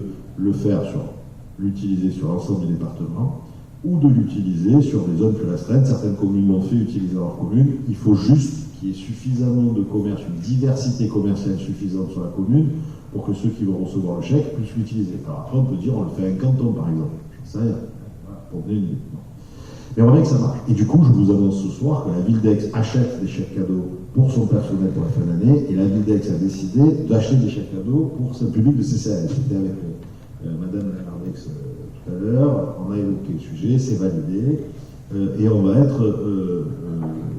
l'utiliser sur l'ensemble du département, ou de l'utiliser sur des zones plus restreintes. Certaines communes l'ont fait, utiliser leur commune. Il faut juste qu'il y ait suffisamment de commerce, une diversité commerciale suffisante sur la commune pour que ceux qui vont recevoir le chèque puissent l'utiliser. Alors après, on peut dire, on le fait à un canton, par exemple. Ça, pour donner une idée. Mais on voit que ça marche. Et du coup, je vous annonce ce soir que la ville d'Aix achète des chèques cadeaux pour son personnel pour la fin d'année, et la ville d'Aix a décidé d'acheter des chèques cadeaux pour son public de CCAS. J'étais avec Madame Lardex tout à l'heure, on a évoqué le sujet, c'est validé, et on va être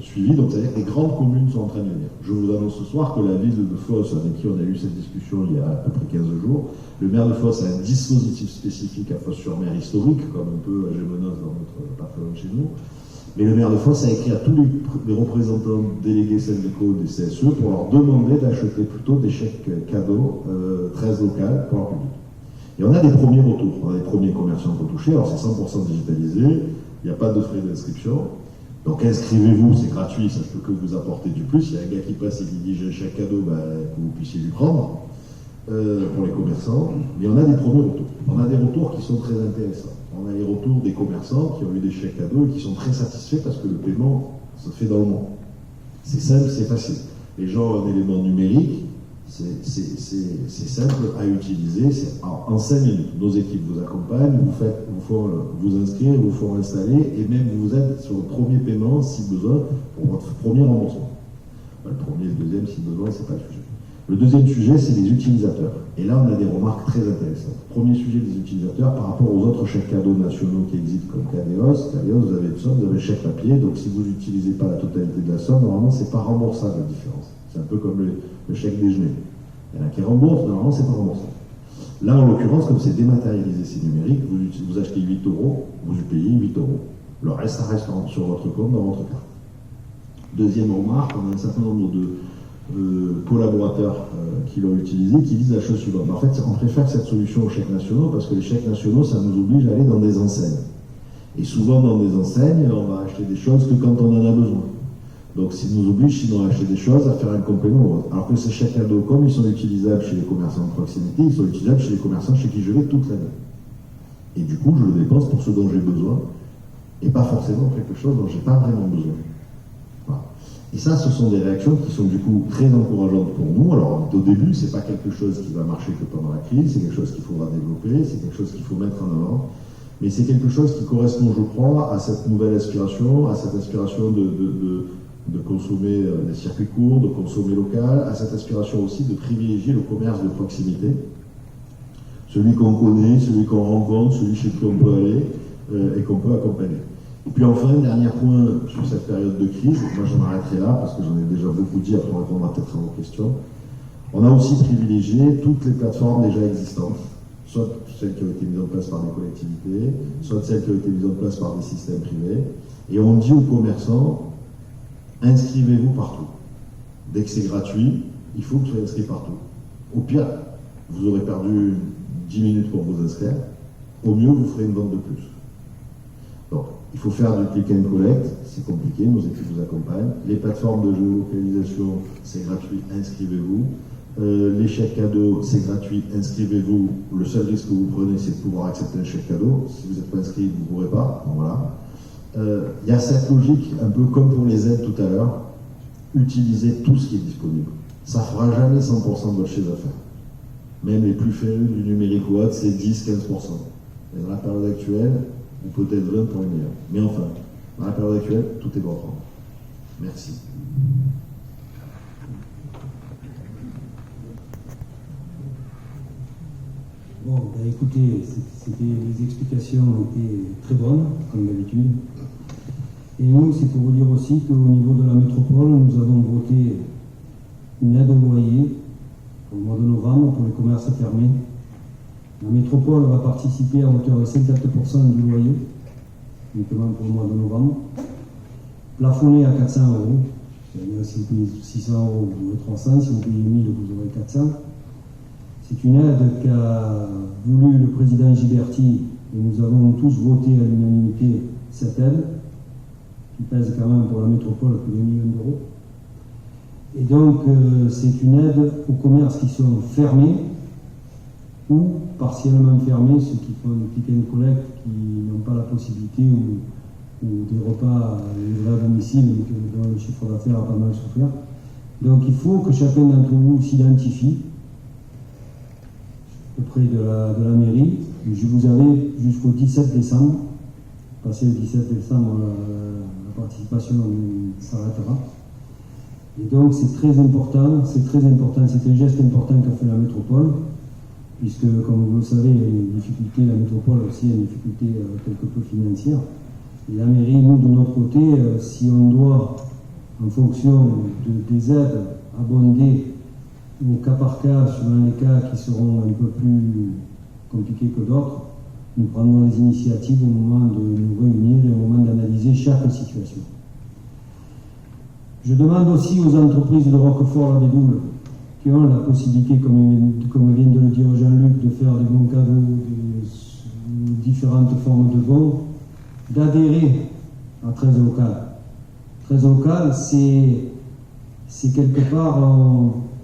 suivi. Donc, c'est-à-dire que les grandes communes sont en train de venir. Je vous annonce ce soir que la ville de Fos, avec qui on a eu cette discussion il y a à peu près 15 jours, le maire de Fos a un dispositif spécifique à Fos-sur-Mer historique, comme un peu à Gémenos dans notre patrimoine chez nous. Mais le maire de Fos a écrit à tous les représentants délégués syndicaux des CSE pour leur demander d'acheter plutôt des chèques cadeaux très locaux pour leur public. Et on a des premiers retours, on a des premiers commerçants qu'on touché, alors c'est 100% digitalisé, il n'y a pas de frais d'inscription. Donc inscrivez-vous, c'est gratuit, ça ne peut que vous apporter du plus. Il y a un gars qui passe et qui dit j'ai un chèque cadeau, que vous puissiez lui prendre pour les commerçants. Mais on a des premiers retours. On a des retours qui sont très intéressants. On a les retours des commerçants qui ont eu des chèques cadeaux et qui sont très satisfaits parce que le paiement se fait dans le mois. C'est simple, c'est facile. Les gens ont un élément numérique, c'est simple à utiliser, c'est en 5 minutes. Nos équipes vous accompagnent, vous font vous inscrire, vous font installer et même vous aident sur le premier paiement si besoin pour votre premier remboursement. Le premier et le deuxième si besoin, c'est pas le sujet. Le deuxième sujet, c'est les utilisateurs. Et là, on a des remarques très intéressantes. Premier sujet des utilisateurs par rapport aux autres chèques cadeaux nationaux qui existent comme Cadeos. Cadeos, vous avez une somme, vous avez un chèque papier, donc si vous n'utilisez pas la totalité de la somme, normalement, c'est pas remboursable la différence. C'est un peu comme le chèque déjeuner. Il y en a qui remboursent, normalement, c'est pas remboursable. Là, en l'occurrence, comme c'est dématérialisé, c'est numérique, vous achetez 8 €, vous payez 8 €. Le reste, ça reste sur votre compte, dans votre carte. Deuxième remarque, on a un certain nombre de collaborateurs qui l'ont utilisé, qui disent la chose suivante. En fait, on préfère cette solution aux chèques nationaux parce que les chèques nationaux, ça nous oblige à aller dans des enseignes. Et souvent, dans des enseignes, on va acheter des choses que quand on en a besoin. Donc, ça nous oblige, sinon, à acheter des choses, à faire un complément. Alors que ces chèques cadeaux, comme ils sont utilisables chez les commerçants de proximité, ils sont utilisables chez les commerçants chez qui je vais toute l'année. Et du coup, je le dépense pour ce dont j'ai besoin, et pas forcément quelque chose dont j'ai pas vraiment besoin. Voilà. Et ça, ce sont des réactions qui sont du coup très encourageantes pour nous. Alors, au début, c'est pas quelque chose qui va marcher que pendant la crise, c'est quelque chose qu'il faudra développer, c'est quelque chose qu'il faut mettre en avant. Mais c'est quelque chose qui correspond, je crois, à cette nouvelle aspiration, à cette aspiration de consommer des circuits courts, de consommer local, à cette aspiration aussi de privilégier le commerce de proximité, celui qu'on connaît, celui qu'on rencontre, celui chez qui on peut aller et qu'on peut accompagner. Et puis enfin, dernier point sur cette période de crise, moi j'en arrêterai là parce que j'en ai déjà beaucoup dit, après on répondra peut-être à vos questions. On a aussi privilégié toutes les plateformes déjà existantes soit celles qui ont été mises en place par des collectivités, soit celles qui ont été mises en place par des systèmes privés. Et on dit aux commerçants, inscrivez-vous partout. Dès que c'est gratuit, il faut que vous soyez inscrit partout. Au pire, vous aurez perdu 10 minutes pour vous inscrire. Au mieux, vous ferez une vente de plus. Donc, il faut faire du click and collect, c'est compliqué, nos équipes vous accompagnent. Les plateformes de géolocalisation, c'est gratuit, inscrivez-vous. Les chèques cadeaux, c'est gratuit, inscrivez-vous. Le seul risque que vous prenez, c'est de pouvoir accepter un chèque cadeau. Si vous n'êtes pas inscrit, vous ne pourrez pas. Donc, voilà. Il y a cette logique, un peu comme pour les aides tout à l'heure, utilisez tout ce qui est disponible. Ça ne fera jamais 100% de votre chiffre d'affaires. Même les plus férus du numérique ou autre, c'est 10-15%. Et dans la période actuelle, on peut être 20 pour les meilleurs. Mais enfin, dans la période actuelle, tout est bon à prendre. Merci. Bon, ben écoutez, les explications étaient très bonnes, comme d'habitude. Et nous, c'est pour vous dire aussi qu'au niveau de la métropole, nous avons voté une aide au loyer au mois de novembre pour les commerces fermés. La métropole va participer à hauteur de 54% du loyer, uniquement pour le mois de novembre, plafonné à 400 €. C'est-à-dire si vous payez 600 €, vous aurez 300, si vous payez 1000, vous aurez 400. C'est une aide qu'a voulu le président Giberti, et nous avons tous voté à l'unanimité cette aide, qui pèse quand même pour la métropole plus de 1 million d'euros. Et donc, c'est une aide aux commerces qui sont fermés ou partiellement fermés, ceux qui font du click and collect, qui n'ont pas la possibilité, ou des repas livrés à domicile, dont le chiffre d'affaires a pas mal souffert. Donc, il faut que chacun d'entre vous s'identifie auprès de la mairie. Je vous avais jusqu'au 17 décembre. Passé le 17 décembre, la participation s'arrêtera. Et donc c'est très important, c'est un geste important qu'a fait la métropole, puisque comme vous le savez, il y a une difficulté, la métropole aussi a une difficulté quelque peu financière. Et la mairie, nous de notre côté, si on doit, en fonction des aides, abonder au cas par cas, suivant les cas qui seront un peu plus compliqués que d'autres, nous prendrons les initiatives au moment de nous réunir et au moment d'analyser chaque situation. Je demande aussi aux entreprises de Roquefort-la-Bédoule qui ont la possibilité, comme vient de le dire Jean-Luc, de faire des bons cadeaux, différentes formes de bons, d'adhérer à 13 locales. 13 locales, c'est quelque part,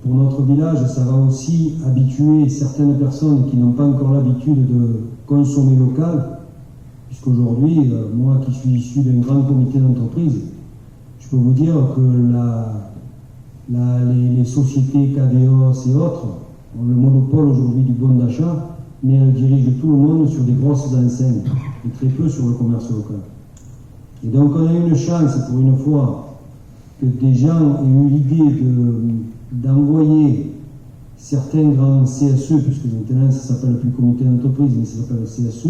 pour notre village, ça va aussi habituer certaines personnes qui n'ont pas encore l'habitude de consommer local, puisqu'aujourd'hui, moi qui suis issu d'un grand comité d'entreprise, je peux vous dire que les sociétés KDOS et autres ont le monopole aujourd'hui du bon d'achat, mais elles dirigent tout le monde sur des grosses enseignes et très peu sur le commerce local. Et donc on a eu une chance pour une fois que des gens aient eu l'idée d'envoyer certains grands CSE, puisque maintenant ça s'appelle plus comité d'entreprise, mais ça s'appelle CSE,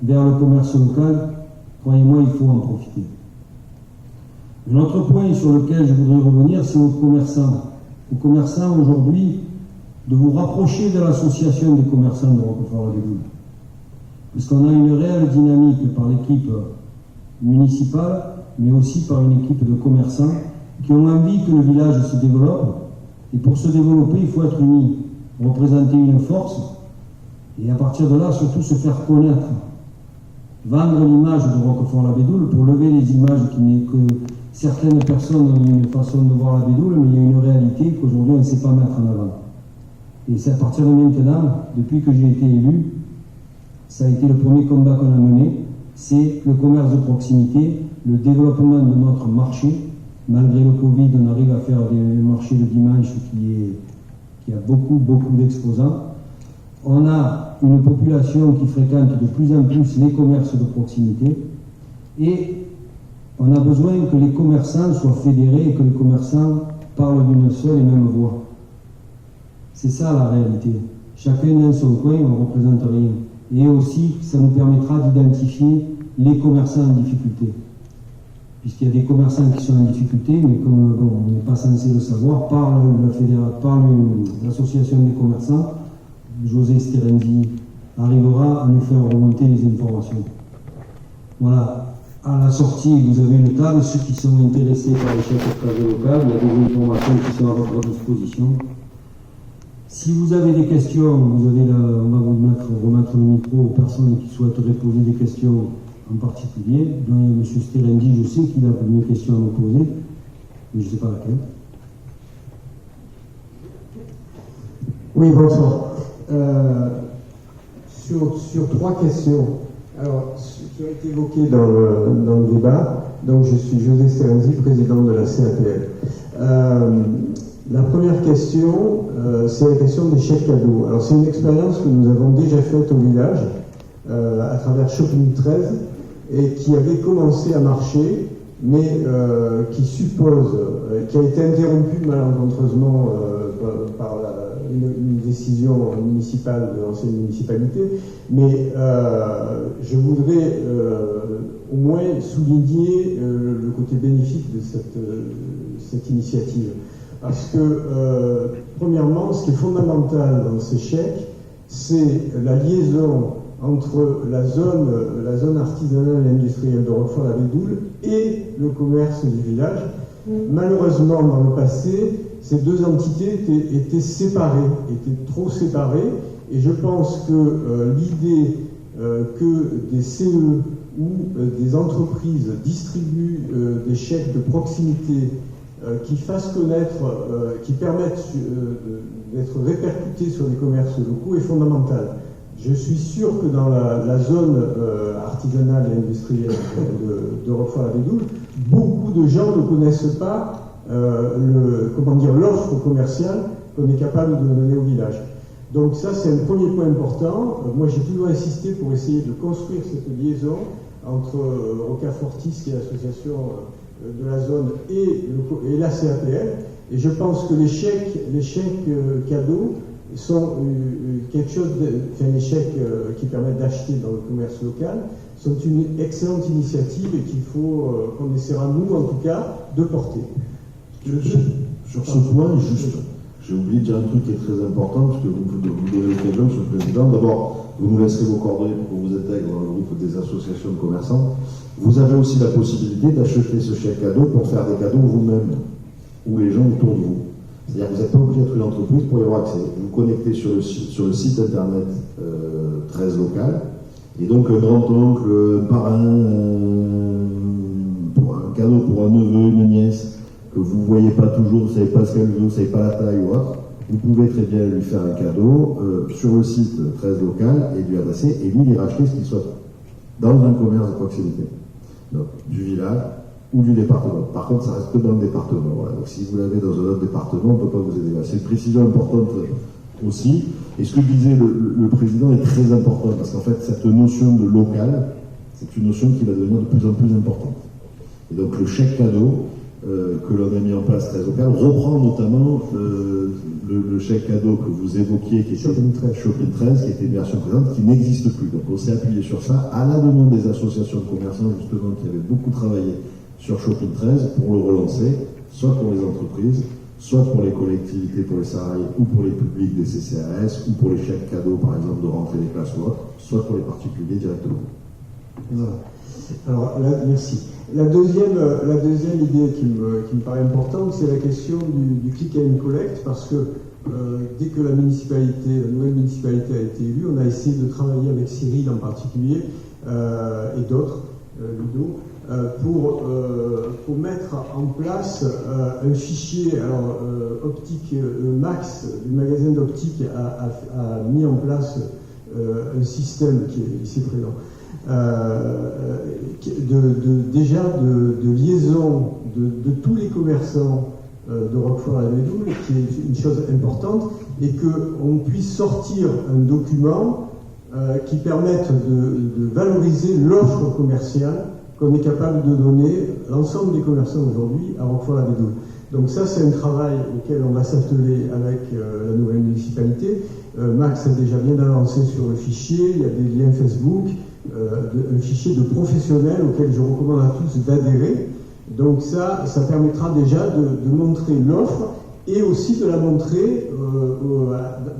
vers le commerce local. Croyez-moi, il faut en profiter. Un autre point sur lequel je voudrais revenir, c'est aux commerçants. Aux commerçants aujourd'hui, de vous rapprocher de l'association des commerçants de Roquefort-la-Bédoule. Parce qu'on a une réelle dynamique par l'équipe municipale, mais aussi par une équipe de commerçants qui ont envie que le village se développe. Et pour se développer, il faut être unis, représenter une force, et à partir de là, surtout se faire connaître. Vendre l'image de Roquefort-la-Bédoule pour lever les images qui n'est que certaines personnes ont une façon de voir la Bédoule, mais il y a une réalité qu'aujourd'hui on ne sait pas mettre en avant. Et c'est à partir de maintenant, depuis que j'ai été élu, ça a été le premier combat qu'on a mené, c'est le commerce de proximité, le développement de notre marché. Malgré le Covid, on arrive à faire des marchés le dimanche qui a beaucoup d'exposants. On a une population qui fréquente de plus en plus les commerces de proximité et on a besoin que les commerçants soient fédérés et que les commerçants parlent d'une seule et même voix. C'est ça la réalité. Chacun dans son coin, on ne représente rien. Et aussi, ça nous permettra d'identifier les commerçants en difficulté. Puisqu'il y a des commerçants qui sont en difficulté, mais comme on n'est pas censé le savoir, par l'association des commerçants, José Sterenzi, arrivera à nous faire remonter les informations. Voilà. À la sortie, vous avez une table. Ceux qui sont intéressés par les chefs de projet local, il y a des informations qui sont à votre disposition. Si vous avez des questions, on va vous remettre le micro aux personnes qui souhaiteraient poser des questions en particulier. Donc, M. Sterendi, je sais qu'il a une question à me poser, mais je ne sais pas laquelle. Oui, bonsoir. Sur 3 questions. Alors, ce qui a été évoqué dans le débat, donc je suis José Sterendi, président de la CAPL. La première question, c'est la question des chèques cadeaux. Alors, c'est une expérience que nous avons déjà faite au village, à travers Shopping 13, et qui avait commencé à marcher, mais qui a été interrompue malencontreusement par une décision municipale de l'ancienne municipalité. Mais je voudrais au moins souligner le côté bénéfique de cette initiative. Parce que, premièrement, ce qui est fondamental dans ces chèques, c'est la liaison entre la zone artisanale et industrielle de Roquefort-la-Bédoule et le commerce du village. Malheureusement, dans le passé, ces deux entités étaient séparées, étaient trop séparées, et je pense que l'idée que des CE ou des entreprises distribuent des chèques de proximité qui fassent connaître, qui permettent d'être répercutés sur les commerces locaux est fondamentale. Je suis sûr que dans la zone artisanale et industrielle de Roquefort-la-Bédoule, beaucoup de gens ne connaissent pas l'offre commerciale qu'on est capable de donner au village. Donc ça, c'est un premier point important. Moi, j'ai toujours insisté pour essayer de construire cette liaison entre Rocafortis, qui est l'association de la zone, et la CAPL. Et je pense que les chèques cadeaux sont quelque chose les chèques qui permettent d'acheter dans le commerce local sont une excellente initiative et qu'il faut, qu'on essaiera, nous en tout cas, de porter. Sur ce point, juste, j'ai oublié de dire un truc qui est très important, parce que vous donnez l'occasion, Monsieur le Président. D'abord, vous nous laisserez vos coordonnées pour qu'on vous intègre dans le groupe des associations de commerçants. Vous avez aussi la possibilité d'acheter ce chèque cadeau pour faire des cadeaux vous-même, ou les gens autour de vous. C'est-à-dire que vous n'êtes pas obligé d'être une entreprise pour y avoir accès. Vous vous connectez sur le site internet 13 local, et donc un grand-oncle, un parrain, pour un cadeau pour un neveu, une nièce, que vous ne voyez pas toujours, vous ne savez pas ce qu'elle veut, vous ne savez pas la taille ou autre, vous pouvez très bien lui faire un cadeau sur le site 13 local et lui adresser, et lui, il racheter ce qu'il soit dans un commerce de proximité, donc du village ou du département. Par contre, ça reste que dans le département. Voilà. Donc si vous l'avez dans un autre département, on ne peut pas vous aider. C'est une précision importante aussi. Et ce que disait le président est très important, parce qu'en fait, cette notion de local, c'est une notion qui va devenir de plus en plus importante. Et donc le chèque cadeau que l'on a mis en place très local reprend notamment le chèque cadeau que vous évoquiez, qui était Shopping 13, qui était une version présente, qui n'existe plus. Donc on s'est appuyé sur ça à la demande des associations de commerçants, justement, qui avaient beaucoup travaillé sur Shopping 13 pour le relancer, soit pour les entreprises, soit pour les collectivités, pour les salariés, ou pour les publics des CCAS, ou pour les chèques cadeaux, par exemple, de rentrée des classes ou autre, soit pour les particuliers directement. Voilà. Alors là, merci. La deuxième idée qui me paraît importante, c'est la question du click and collect, parce que dès que la nouvelle municipalité a été élue, on a essayé de travailler avec Cyril en particulier, et d'autres, Ludo, pour mettre en place un fichier. Alors, Optique Max, le magasin d'optique, a mis en place un système qui est ici présent, de liaison de tous les commerçants de Roquefort-la-Bédoule, qui est une chose importante, et qu'on puisse sortir un document qui permette de valoriser l'offre commerciale qu'on est capable de donner l'ensemble des commerçants aujourd'hui à Roquefort-la-Bédoule. Donc ça, c'est un travail auquel on va s'atteler avec la nouvelle municipalité. Max a déjà bien avancé sur le fichier, il y a des liens Facebook, un fichier de professionnels auquel je recommande à tous d'adhérer. Donc ça permettra déjà de montrer l'offre et aussi de la montrer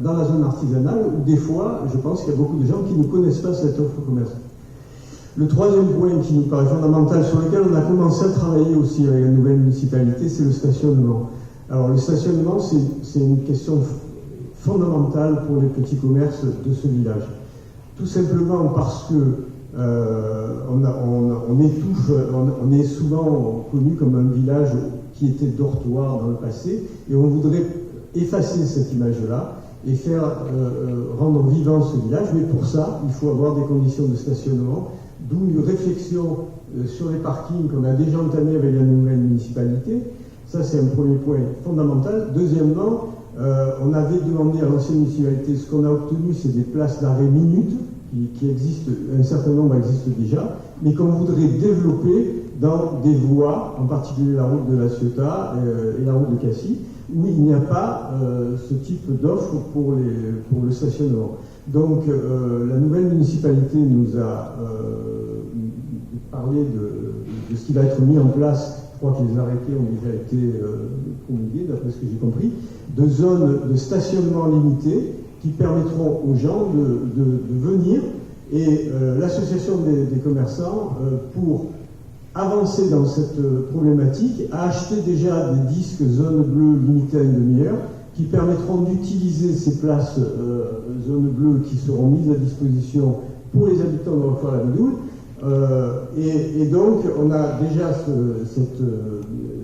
dans la zone artisanale, où des fois, je pense qu'il y a beaucoup de gens qui ne connaissent pas cette offre commerciale. Le troisième point qui nous paraît fondamental, sur lequel on a commencé à travailler aussi avec la nouvelle municipalité, c'est le stationnement. Alors le stationnement, c'est une question fondamentale pour les petits commerces de ce village. Tout simplement parce que on est souvent connu comme un village qui était dortoir dans le passé, et on voudrait effacer cette image-là et faire rendre vivant ce village, mais pour ça, il faut avoir des conditions de stationnement, d'où une réflexion sur les parkings qu'on a déjà entamée avec la nouvelle municipalité. Ça, c'est un premier point fondamental. Deuxièmement, on avait demandé à l'ancienne municipalité, ce qu'on a obtenu, c'est des places d'arrêt minute, qui existent, un certain nombre existent déjà, mais qu'on voudrait développer dans des voies, en particulier la route de la Ciotat et la route de Cassis, où il n'y a pas ce type d'offre pour le stationnement. Donc la nouvelle municipalité nous a parlé de ce qui va être mis en place. Je crois que les arrêtés ont déjà été promulgués, d'après ce que j'ai compris, de zones de stationnement limitées qui permettront aux gens de venir, et l'association des commerçants, pour avancer dans cette problématique, a acheté déjà des disques zone bleue limitées à une demi-heure qui permettront d'utiliser ces places zone bleue qui seront mises à disposition pour les habitants de Roquefort-la-Bédoule. Et donc, on a déjà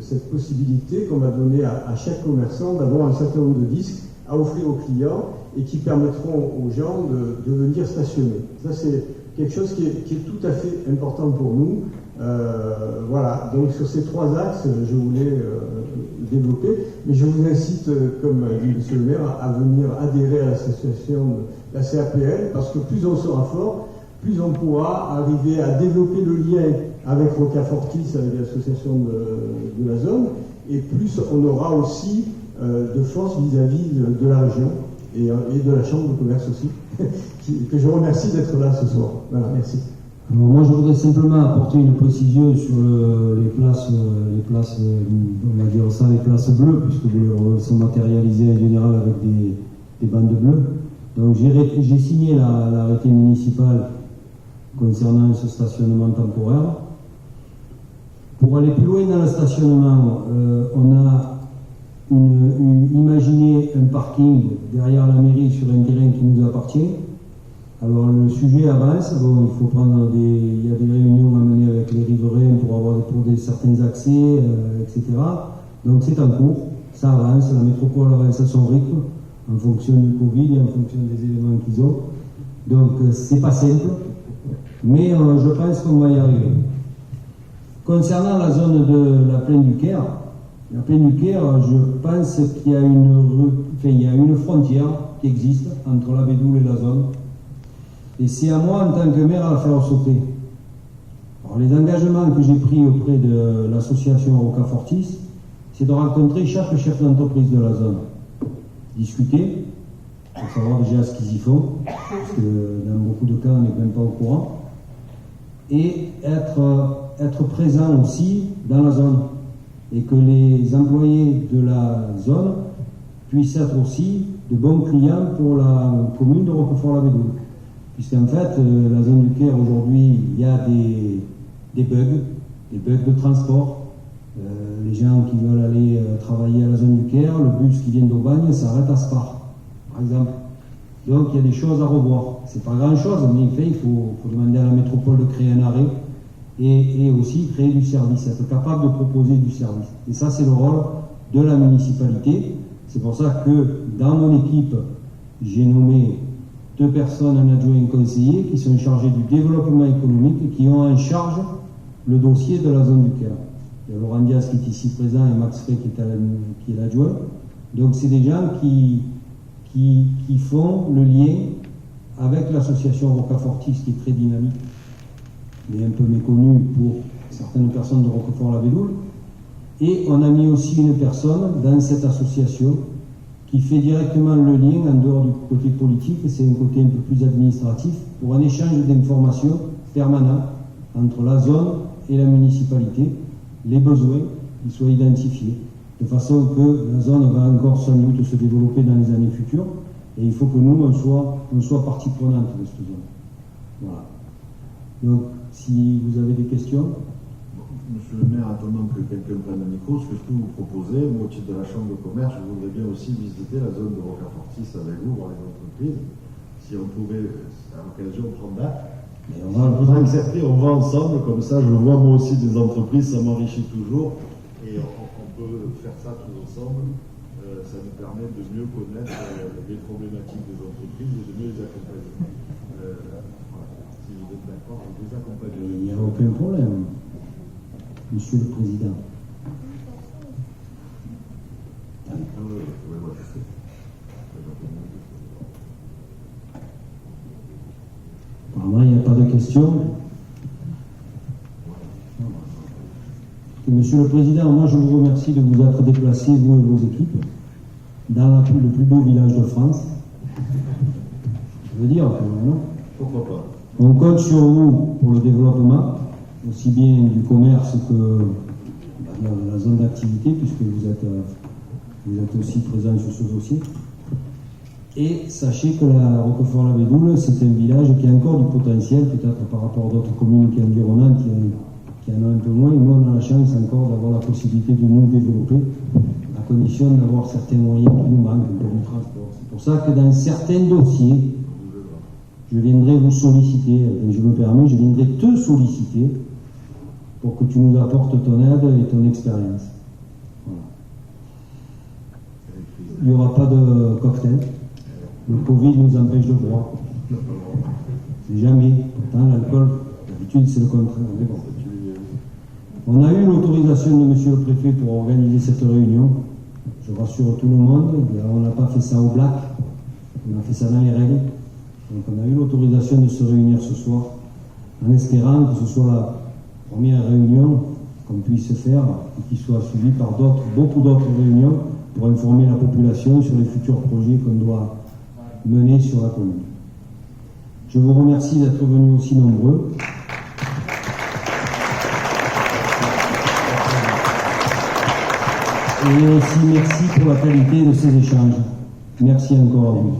cette possibilité qu'on va donner à chaque commerçant d'avoir un certain nombre de disques à offrir aux clients et qui permettront aux gens de venir stationner. Ça, c'est quelque chose qui est tout à fait important pour nous. Voilà, donc sur ces trois axes, je voulais développer, mais je vous incite, comme dit M. le maire, à venir adhérer à l'association de la CAPL, parce que plus on sera fort, plus on pourra arriver à développer le lien avec Rocafortis, avec l'association de la zone, et plus on aura aussi de force vis-à-vis de la région et de la Chambre de commerce aussi, que je remercie d'être là ce soir. Voilà, merci. Alors moi, je voudrais simplement apporter une précision sur les places, on va dire ça, les places bleues, puisque elles sont matérialisées en général avec des bandes bleues. Donc j'ai signé l'arrêté municipal concernant ce stationnement temporaire. Pour aller plus loin dans le stationnement, on a imaginé un parking derrière la mairie sur un terrain qui nous appartient. Alors le sujet avance, bon, il faut prendre il y a des réunions à mener avec les riverains pour certains accès, etc. Donc c'est en cours, ça avance, la métropole avance à son rythme, en fonction du Covid et en fonction des éléments qu'ils ont. Donc c'est pas simple, mais je pense qu'on va y arriver. Concernant la zone de la plaine du Caire, je pense qu'il y a une frontière qui existe entre la Bédoule et la zone. Et c'est à moi, en tant que maire, à la faire sauter. Alors, les engagements que j'ai pris auprès de l'association Rocafortis, c'est de rencontrer chaque chef d'entreprise de la zone. Discuter, pour savoir déjà ce qu'ils y font, parce que dans beaucoup de cas, on n'est même pas au courant. Et être présent aussi dans la zone. Et que les employés de la zone puissent être aussi de bons clients pour la commune de Roquefort-la-Bédoule. Puisqu'en fait, la zone du Caire, aujourd'hui, il y a des bugs de transport. Les gens qui veulent aller travailler à la zone du Caire, le bus qui vient d'Aubagne s'arrête à Spar, par exemple. Donc il y a des choses à revoir. C'est pas grand-chose, mais il faut demander à la métropole de créer un arrêt et aussi créer du service, être capable de proposer du service. Et ça, c'est le rôle de la municipalité. C'est pour ça que dans mon équipe, j'ai nommé 2 personnes, un adjoint et un conseiller, qui sont chargés du développement économique et qui ont en charge le dossier de la zone du Caire. Il y a Laurent Diaz qui est ici présent et Max Frey qui est l'adjoint. Donc c'est des gens qui font le lien avec l'association Rocafortis, qui est très dynamique, mais un peu méconnue pour certaines personnes de Roquefort-la-Bédoule. Et on a mis aussi une personne dans cette association qui fait directement le lien en dehors du côté politique, c'est un côté un peu plus administratif, pour un échange d'informations permanent entre la zone et la municipalité, les besoins qui soient identifiés. de façon que la zone va encore sans doute se développer dans les années futures, et il faut que nous, on soit partie prenante de cette zone. Voilà. Donc, si vous avez des questions. Monsieur le maire, attendant que quelqu'un prenne le micro, ce que je peux vous proposer, moi au titre de la Chambre de commerce, je voudrais bien aussi visiter la zone de Rocafortis avec vous, voir les entreprises. Si on pouvait, à l'occasion, prendre date. Mais Vous acceptez, on va ensemble, comme ça je vois moi aussi des entreprises, ça m'enrichit toujours. Et on peut faire ça tous ensemble. Ça nous permet de mieux connaître les problématiques des entreprises et de mieux les accompagner. Voilà. Si vous êtes d'accord, je vous accompagne. il n'y a aucun problème, Monsieur le Président. Apparemment, il n'y a pas de questions. Monsieur le Président, moi je vous remercie de vous être déplacé, vous et vos équipes, dans le plus beau village de France. Je veux dire, non ? Pourquoi pas ? On compte sur vous pour le développement, aussi bien du commerce que de la zone d'activité, puisque vous êtes aussi présent sur ce dossier. Et sachez que la Roquefort-la-Bédoule, c'est un village qui a encore du potentiel, peut-être par rapport à d'autres communes qui environnantes, qui en ont un peu moins. Et nous, on a la chance encore d'avoir la possibilité de nous développer, à condition d'avoir certains moyens qui nous manquent pour du transport. C'est pour ça que dans certains dossiers, je viendrai vous solliciter, je me permets, je viendrai te solliciter pour que tu nous apportes ton aide et ton expérience. Voilà. Il n'y aura pas de cocktail. Le Covid nous empêche de boire. C'est jamais. Pourtant, l'alcool, d'habitude, c'est le contraire. Mais bon. On a eu l'autorisation de Monsieur le Préfet pour organiser cette réunion. Je rassure tout le monde. On n'a pas fait ça au black. On a fait ça dans les règles. Donc on a eu l'autorisation de se réunir ce soir, en espérant que ce soit la première réunion qu'on puisse faire et qui soit suivie par beaucoup d'autres réunions pour informer la population sur les futurs projets qu'on doit mener sur la commune. Je vous remercie d'être venus aussi nombreux. Et aussi merci pour la qualité de ces échanges. Merci encore à vous.